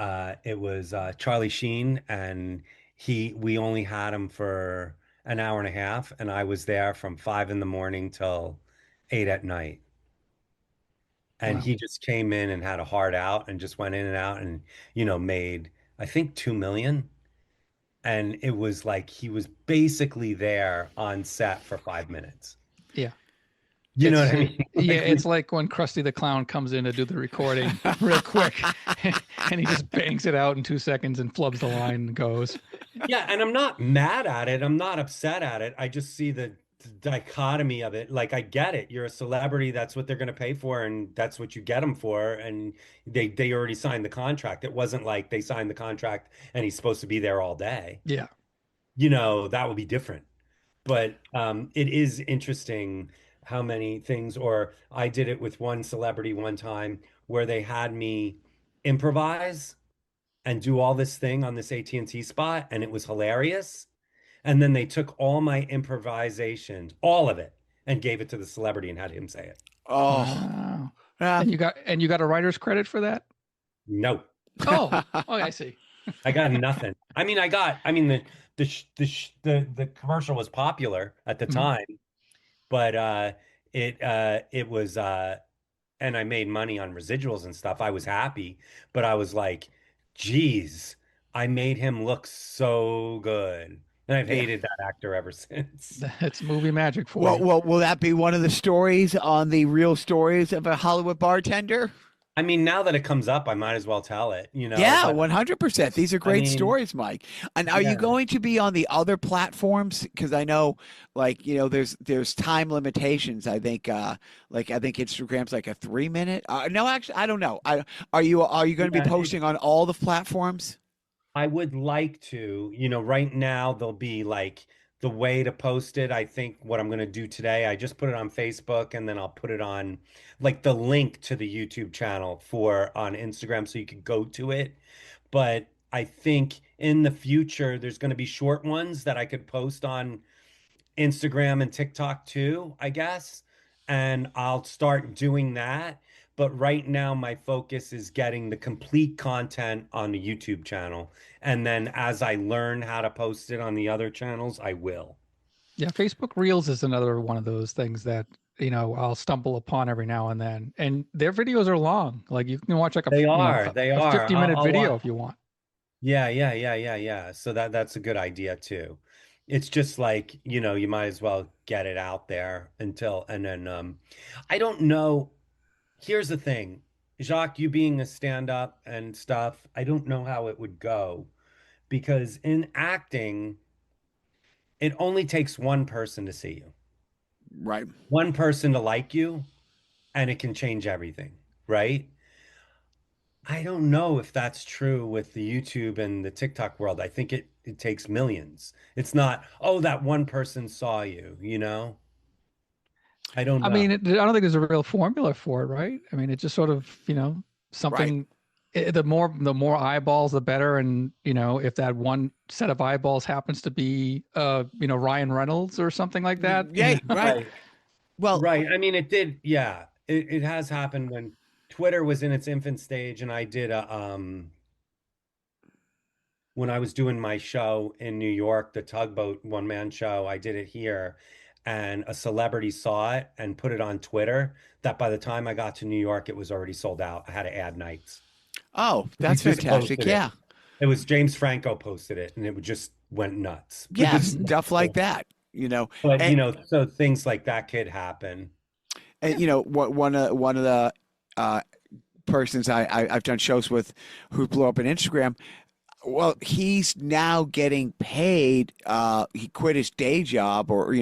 it was Charlie Sheen, and we only had him for an hour and a half, and I was there from 5 in the morning till 8 at night. And Wow. he just came in and had a hard out and just went in and out and made, I think, 2 million. And it was like he was basically there on set for 5 minutes. Yeah. You know what I mean? Like It's like when Krusty the Clown comes in to do the recording real quick, and he just bangs it out in 2 seconds and flubs the line and goes. yeah, and I'm not mad at it. I'm not upset at it. I just see the dichotomy of it. Like, I get it. You're a celebrity. That's what they're going to pay for, and that's what you get them for. And they already signed the contract. It wasn't like they signed the contract and he's supposed to be there all day. Yeah. That would be different. But it is interesting how many things, or I did it with one celebrity one time where they had me improvise and do all this thing on this AT&T spot, and it was hilarious. And then they took all my improvisations, all of it, and gave it to the celebrity and had him say it. Oh, Wow. yeah. And you got a writer's credit for that? No, Oh, I see. I got nothing. I mean, the commercial was popular at the Mhm. time, but it was and I made money on residuals and stuff. I was happy, but I was like, geez, I made him look so good. And I've Yeah. hated that actor ever since. That's movie magic for Well, you. will that be one of the stories on the Real Stories of a Hollywood Bartender? I mean, now that it comes up, I might as well tell it, Yeah, but 100%. These are great mean, stories, Mike. And are you yeah. going to be on the other platforms? Because I know, like, there's time limitations. I think, I think Instagram's like a 3 minute. No, actually, I don't know. Are you going to be Yeah, posting on all the platforms? I would like to, right now there'll be like the way to post it. I think what I'm going to do today, I just put it on Facebook and then I'll put it on like the link to the YouTube channel on Instagram so you can go to it. But I think in the future, there's going to be short ones that I could post on Instagram and TikTok too, I guess. And I'll start doing that. But right now, my focus is getting the complete content on the YouTube channel. And then as I learn how to post it on the other channels, I will. Yeah, Facebook Reels is another one of those things that I'll stumble upon every now and then, and their videos are long. Like you can watch like They are. a 50-minute I'll video watch. if you want. Yeah. So that's a good idea too. It's just like, you might as well get it out there and then I don't know. Here's the thing Jacques, you being a stand-up and stuff, I don't know how it would go because in acting, it only takes one person to see you, Right. one person to like you, and it can change everything, right? I don't know if that's true with the YouTube and the TikTok world. I think it takes millions. It's not, oh, that one person saw you, you know? I don't I know. mean, I don't think there's a real formula for it, right? I mean, it's just sort of, Right. something. The more eyeballs, the better. And if that one set of eyeballs happens to be, Ryan Reynolds or something like that. Yeah. Right. Right. Well, Right. I mean, it did, yeah. It has happened when Twitter was in its infant stage and I did a when I was doing my show in New York, the Tugboat one-man show, I did it here, and a celebrity saw it and put it on Twitter that by the time I got to New York, it was already sold out. I had to add nights. oh, He that's just fantastic. posted it. Yeah. It was James Franco posted it and it just went nuts. Yeah. Stuff like that, But and, so things like that could happen. and one of the persons I've done shows with who blew up on Instagram. Well, he's now getting paid. He quit his day job, or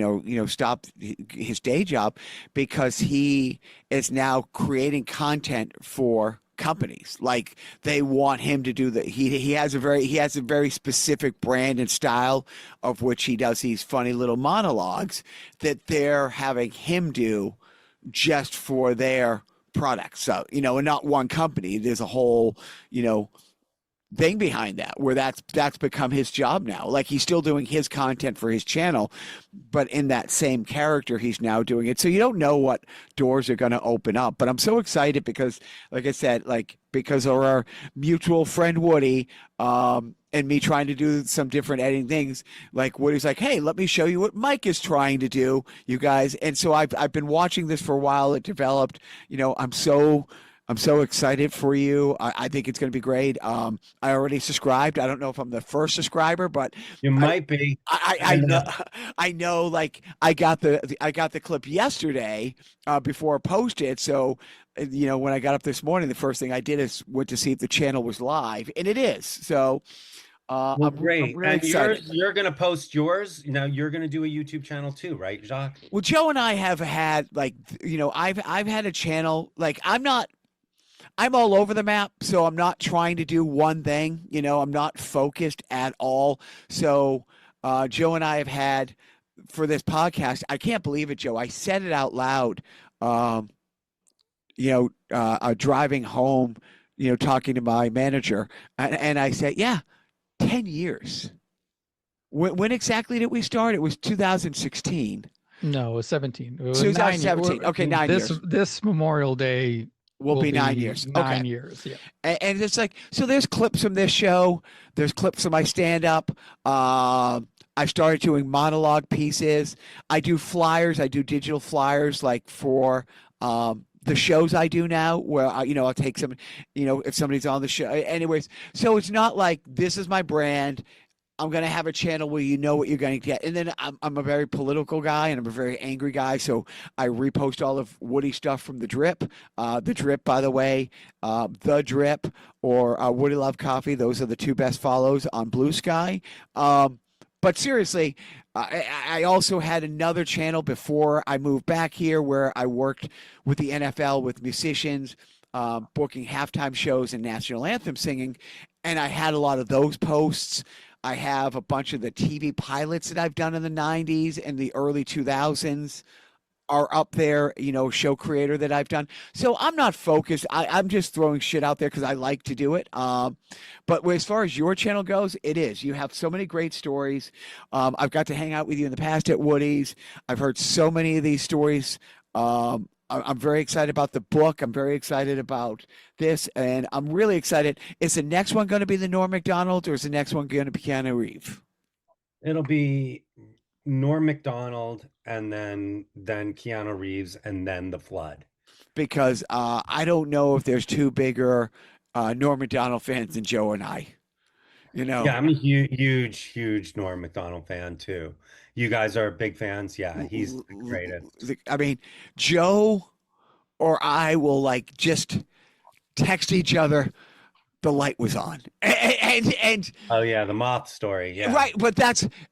stopped his day job because he is now creating content for companies. Like they want him to do he has a very specific brand and style of which he does these funny little monologues that they're having him do just for their products. So, and not one company. There's a whole, thing behind that where that's become his job now. Like he's still doing his content for his channel, but in that same character he's now doing it. So you don't know what doors are going to open up, but I'm so excited because like I said, because of our mutual friend Woody, and me trying to do some different editing things, like Woody's like, hey, let me show you what Mike is trying to do, you guys. And so I've been watching this for a while. It developed, I'm so excited for you. I think it's going to be great. I already subscribed. I don't know if I'm the first subscriber, but You might be. I know. I know. Like I got the clip yesterday before I posted. So when I got up this morning, the first thing I did is went to see if the channel was live, and it is. So Well, great. I'm really And excited. you're going to post yours. Now you're going to do a YouTube channel too, right, Jacques? Well, Joe and I have had I've had a channel. Like I'm all over the map, so I'm not trying to do one thing. I'm not focused at all. So Joe and I have had for this podcast. I can't believe it, Joe. I said it out loud. Driving home, talking to my manager, and I said, "Yeah, 10 years." When exactly did we start? It was 2016. No, it was 17. It was 2017. Okay, 9 years. This Memorial Day Will be 9 years. 9 Okay. years, yeah. And it's like, so there's clips from this show. There's clips of my stand-up. I've started doing monologue pieces. I do flyers. I do digital flyers like for the shows I do now where, I'll take some, if somebody's on the show. Anyways, so it's not like this is my brand. I'm going to have a channel where you know what you're going to get. And then I'm a very political guy and I'm a very angry guy. So I repost all of Woody stuff from The Drip. The Drip, by the way, The Drip or Woody Love Coffee. Those are the two best follows on Blue Sky. But seriously, I also had another channel before I moved back here where I worked with the NFL with musicians, booking halftime shows and national anthem singing. And I had a lot of those posts. I have a bunch of the TV pilots that I've done in the 90s and the early 2000s are up there, show creator that I've done. So I'm not focused. I'm just throwing shit out there because I like to do it. But as far as your channel goes, it is. You have so many great stories. I've got to hang out with you in the past at Woody's. I've heard so many of these stories. I'm very excited about the book. I'm very excited about this, and I'm really excited. Is the next one going to be the Norm Macdonald, or is the next one going to be Keanu Reeves? It'll be Norm Macdonald, and then Keanu Reeves, and then The Flood. Because I don't know if there's two bigger Norm Macdonald fans than Joe and I. Yeah, I'm a huge Norm Macdonald fan too. You guys are big fans. Yeah, he's the greatest. I mean, Joe or I will just text each other, the light was on. And Oh yeah, the moth story. Yeah. right, but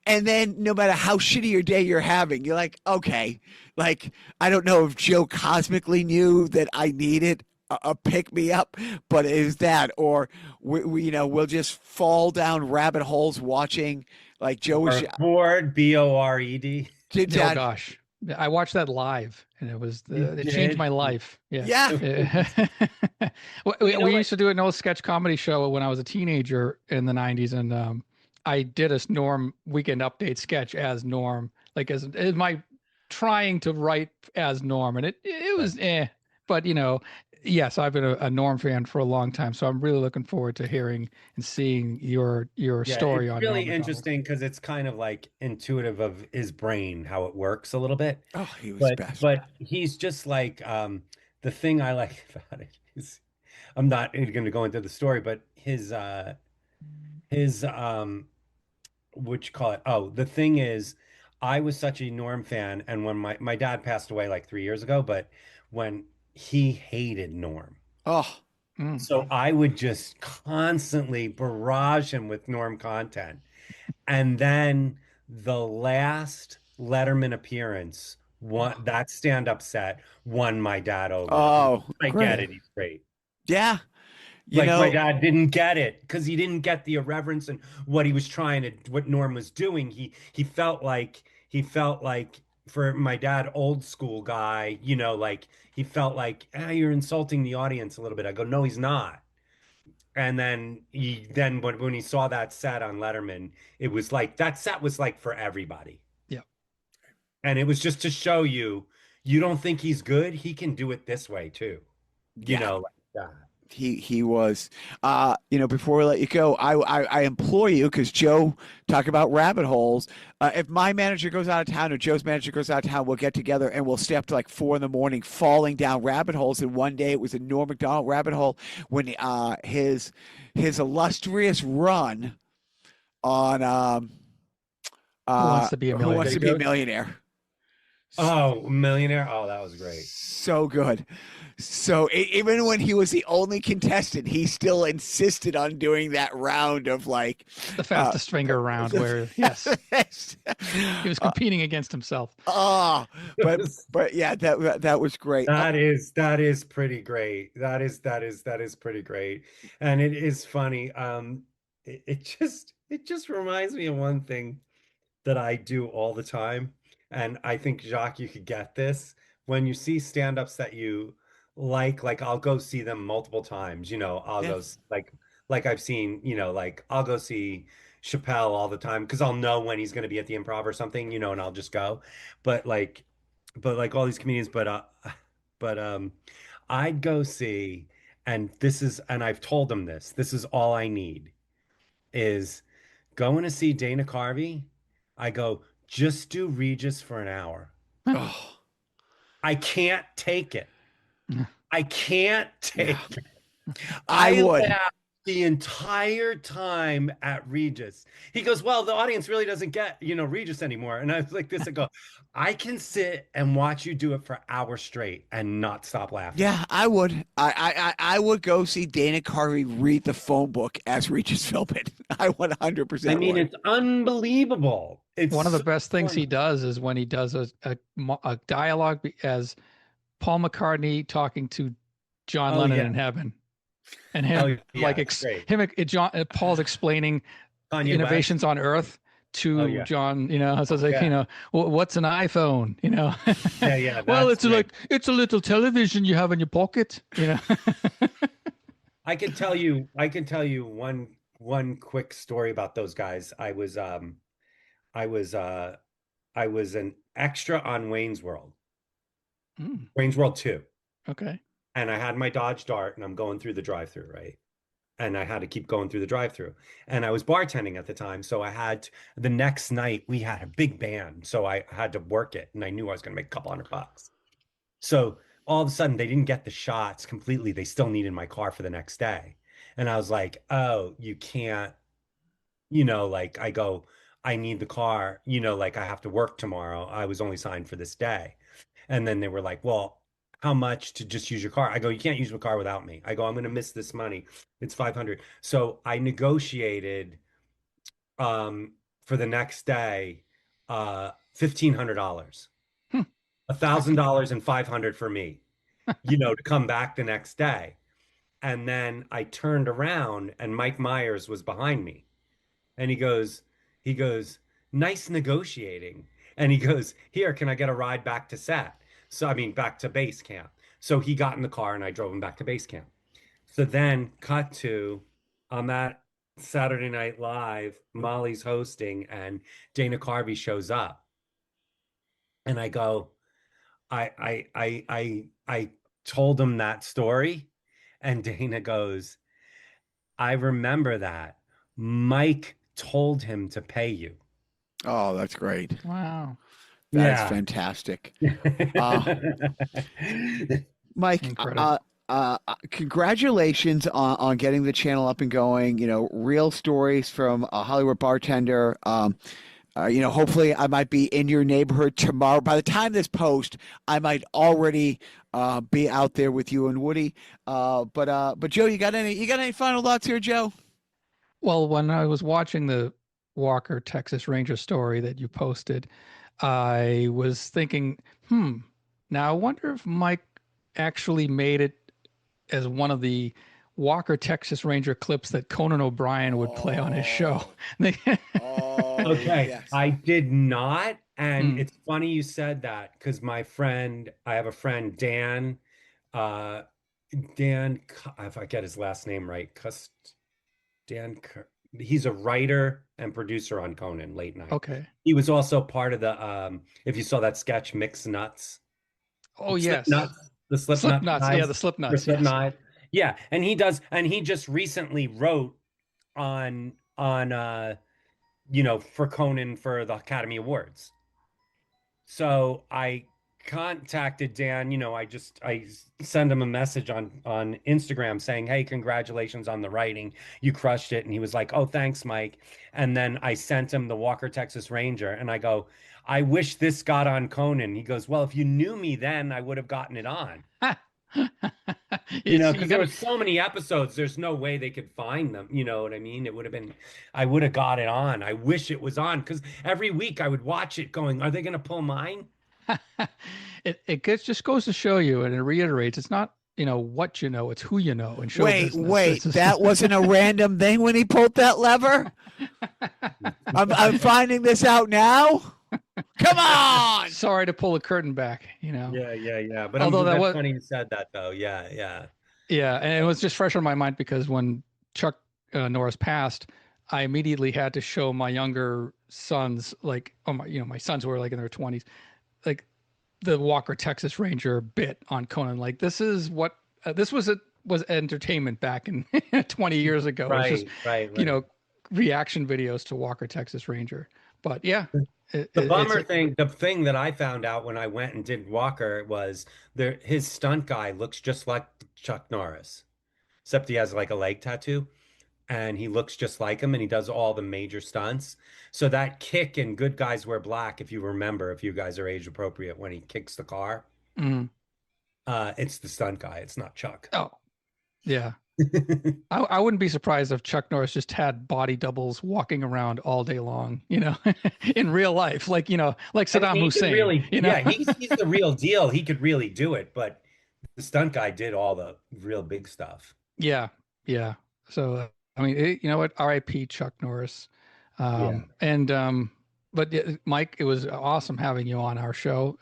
and then no matter how shitty your day you're having, you're like, okay, like I don't know if Joe cosmically knew that I needed a pick me up, but it is that, or we'll just fall down rabbit holes watching, like Joe was Bored, Bored. did Oh that. gosh, I watched that live, and it was You it changed did? my life. Yeah. Yeah. We used to do an old sketch comedy show when I was a teenager in the 90s, and I did a Norm Weekend Update sketch as Norm, like as my trying to write as Norm, and it was but yes, I've been a Norm fan for a long time, so I'm really looking forward to hearing and seeing your Yeah, story it's on really Norm Macdonald. interesting because it's kind of like intuitive of his brain, how it works a little bit. Oh, he was But best. but he's just like the thing I like about it is I'm not going to go into the story, but his what you call it? Oh, the thing is, I was such a Norm fan, and when my dad passed away like 3 years ago, but when he hated Norm. Oh, Mm. So I would just constantly barrage him with Norm content. And then the last Letterman appearance, that stand-up set won my dad over. oh, I great. get it, he's great. Yeah. Like my dad didn't get it because he didn't get the irreverence and what he was what Norm was doing. He felt like for my dad, old school guy, like he felt like you're insulting the audience a little bit. I go, no, he's not. And then when he saw that set on Letterman, it was like that set was like for everybody. Yeah. And it was just to show you don't think he's good, he can do it this way too. Like that. He was, before we let you go, I implore you, because Joe talked about rabbit holes. If my manager goes out of town or Joe's manager goes out of town, we'll get together and we'll stay up to like 4 a.m. falling down rabbit holes. And one day it was a Norm Macdonald rabbit hole when his illustrious run on Who Wants to Be a Who Millionaire? Wants to Be a Millionaire. Oh, Millionaire. Oh, that was great. So good. So even when he was the only contestant, he still insisted on doing that round of like The fastest finger round, where yes, he was competing against himself. but yeah, that was great. That is pretty great. That is pretty great. And it is funny. It just reminds me of one thing that I do all the time. And I think, Jacques, you could get this. When you see stand-ups that you like I'll go see them multiple times. I'll go like I've seen, like I'll go see Chappelle all the time because I'll know when he's going to be at the Improv or something, and I'll just go. But like all these comedians, but I'd go see, and I've told them this is all I need is going to see Dana Carvey. I go, just do Regis for an hour. Oh, I can't take it. I can't take it. I would. laughed the entire time at Regis. He goes, well, the audience really doesn't get, Regis anymore. And I was like this, I go, I can sit and watch you do it for hours straight and not stop laughing. Yeah, I would. I would go see Dana Carvey read the phone book as Regis Philbin. I 100%. I mean, it's unbelievable. It's one of the so best things funny. he does is when he does a dialogue as Paul McCartney talking to John Lennon in heaven, and him Paul's explaining Kanye innovations on Earth to John. So it's like what's an iPhone? Yeah. Well, it's great. It's a little television you have in your pocket. I can tell you one quick story about those guys. I was an extra on Wayne's World. Wayne's World 2. Okay. And I had my Dodge Dart and I'm going through the drive-through, right? And I had to keep going through the drive-through. And I was bartending at the time. So the next night we had a big band. So I had to work it. And I knew I was going to make a couple $100. So all of a sudden they didn't get the shots completely. They still needed my car for the next day. And I was like, oh, you can't, like I go, I need the car, like I have to work tomorrow. I was only signed for this day. And then they were like, well, how much to just use your car. I go, you can't use my car without me. I go, I'm going to miss this money. It's 500. So I negotiated for the next day $1,500, Hmm. $1,000 and 500 for me, to come back the next day. And then I turned around and Mike Myers was behind me. And he goes, nice negotiating. And he goes, here, can I get a ride back to set? So, I mean, back to base camp. So he got in the car and I drove him back to base camp. So then cut to on that Saturday Night Live, Molly's hosting and Dana Carvey shows up. And I go, I told him that story. And Dana goes, I remember that. Mike told him to pay you. Oh, that's great. Wow. That's Yeah. fantastic. Mike, Incredible. congratulations on getting the channel up and going. Real stories from a Hollywood Bartender. Hopefully I might be in your neighborhood tomorrow. By the time this post, I might already be out there with you and Woody. But Joe, you got any final thoughts here, Joe? Well, when I was watching the Walker Texas Ranger story that you posted, I was thinking, now I wonder if Mike actually made it as one of the Walker Texas Ranger clips that Conan O'Brien would play on his show. Okay, Yes. I did not. And Hmm. it's funny you said that because I have a friend, Dan, if I get his last name right, he's a writer and producer on Conan Late Night. Okay. He was also part of the, if you saw that sketch, Mix Nuts. Oh, yes. The Slipknot Slipknots. guys. Yeah, the Slipknots. Yes. Slipknot. Yeah, and he just recently wrote on for Conan for the Academy Awards. So I contacted Dan, I send him a message on Instagram saying, "Hey, congratulations on the writing. You crushed it." And he was like, "Oh, thanks, Mike." And then I sent him the Walker Texas Ranger and I go, "I wish this got on Conan." He goes, "Well, if you knew me then, I would have gotten it on." Because there were so many episodes, there's no way they could find them. You know what I mean? I would have got it on. I wish it was on because every week I would watch it going, are they going to pull mine? Just goes to show you, and it reiterates, it's not, what you know, it's who you know. And show Wait, that wasn't a random thing when he pulled that lever? I'm finding this out now? Come on! Sorry to pull the curtain back, Yeah. But Although that's funny you said that, though. Yeah. Yeah, and it was just fresh on my mind because when Chuck Norris passed, I immediately had to show my younger sons, my sons who were like in their 20s, like the Walker Texas Ranger bit on Conan. Like this is what this was entertainment back in 20 years ago. Right, it was just, right. reaction videos to Walker Texas Ranger. But yeah, the thing that I found out when I went and did Walker was his stunt guy looks just like Chuck Norris, except he has like a leg tattoo and he looks just like him and he does all the major stunts. So that kick in Good Guys Wear Black, if you remember, if you guys are age appropriate, when he kicks the car, it's the stunt guy. It's not Chuck. Oh, yeah. I wouldn't be surprised if Chuck Norris just had body doubles walking around all day long, in real life, like Saddam Hussein. Yeah, he's the real deal. He could really do it, but the stunt guy did all the real big stuff. Yeah. So I mean, you know what? R.I.P. Chuck Norris. But Mike, it was awesome having you on our show.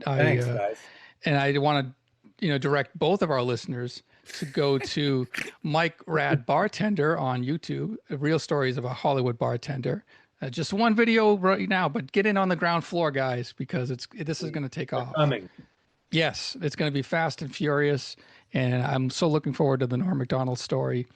Thanks, guys. And I want to, direct both of our listeners to go to MIKE RAD Bartender on YouTube, Real Stories of a Hollywood Bartender. Just one video right now, but get in on the ground floor, guys, because this is going to take off. Coming. Yes, it's going to be fast and furious, and I'm so looking forward to the Norm Macdonald story.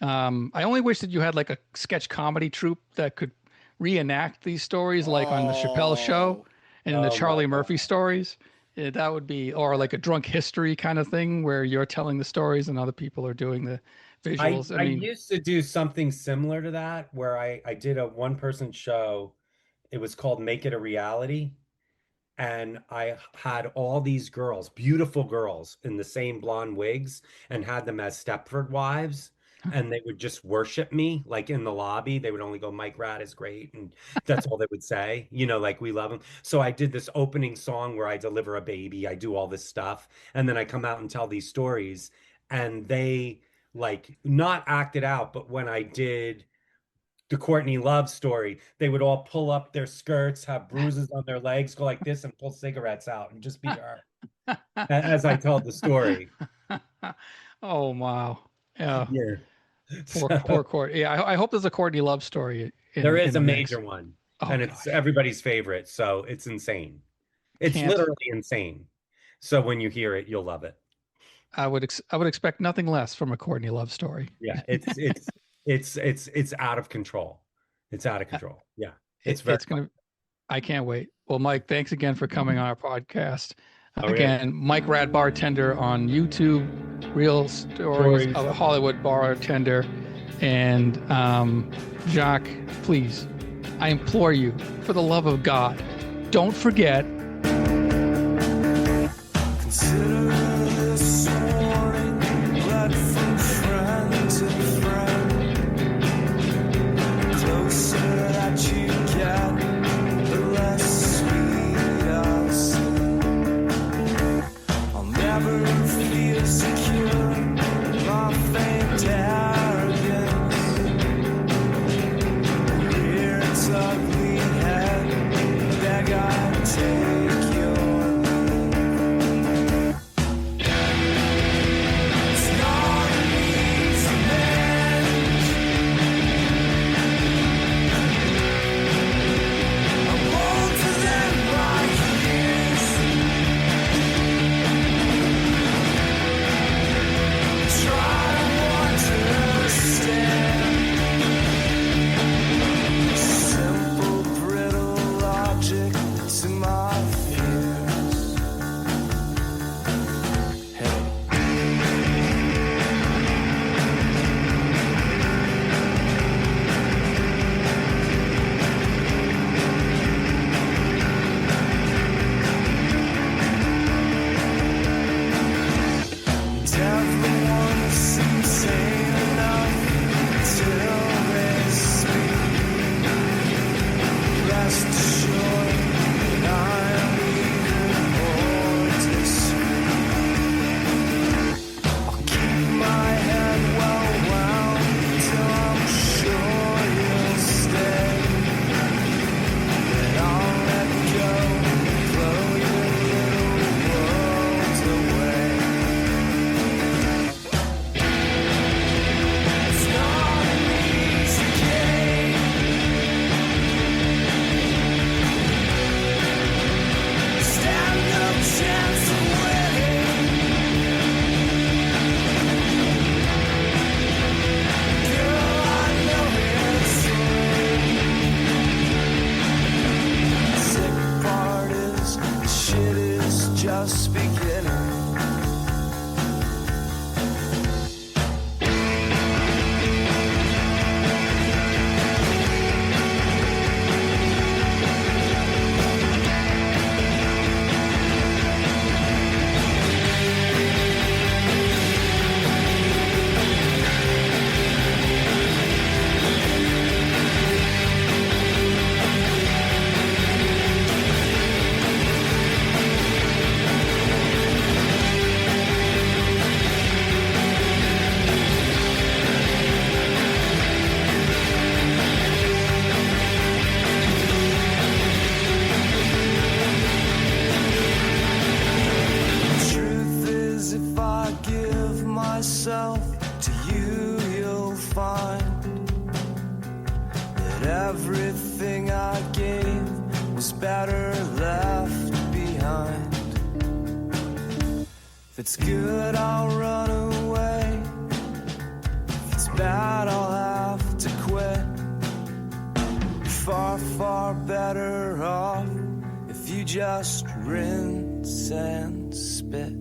I only wish that you had like a sketch comedy troupe that could reenact these stories, like on the Chappelle Show and the Charlie Murphy stories. That would be, or like a drunk history kind of thing where you're telling the stories and other people are doing the visuals. I used to do something similar to that where I did a one-person show. It was called Make It a Reality. and I had all these girls, beautiful girls in the same blonde wigs, and had them as Stepford wives. And they would just worship me, like in the lobby. They would only go, "Mike Rad is great." And that's all they would say, like, "We love him." So I did this opening song where I deliver a baby, I do all this stuff. And then I come out and tell these stories. And they like not acted out, but when I did the Courtney Love story, they would all pull up their skirts, have bruises on their legs, go like this, and pull cigarettes out and just be her as I told the story. Oh wow. Yeah. Yeah. Poor Court. Yeah, I hope there's a Courtney Love story. There is in a the major mix. one, Oh, and it's gosh. everybody's favorite, so it's insane. It's Can't. literally insane. So when you hear it, you'll love it. I would expect nothing less from a Courtney Love story. Yeah, it's out of control. It's out of control. Yeah, it's gonna. I can't wait. Well, Mike, thanks again for coming on our podcast. Oh, Again, Mike Rad Bartender on YouTube, Real Stories of a Hollywood Bartender. And Jacques, please, I implore you, for the love of God, don't forget. Consider this morning, led from friend to friend. The closer that you get, the less sweet I'll seem. I'll never feel secure in my faint arrogance. Rear its ugly head, beg I take your just beginning. Myself to you, you'll find that everything I gave was better left behind. If it's good, I'll run away. If it's bad, I'll have to quit. Far, far better off if you just rinse and spit.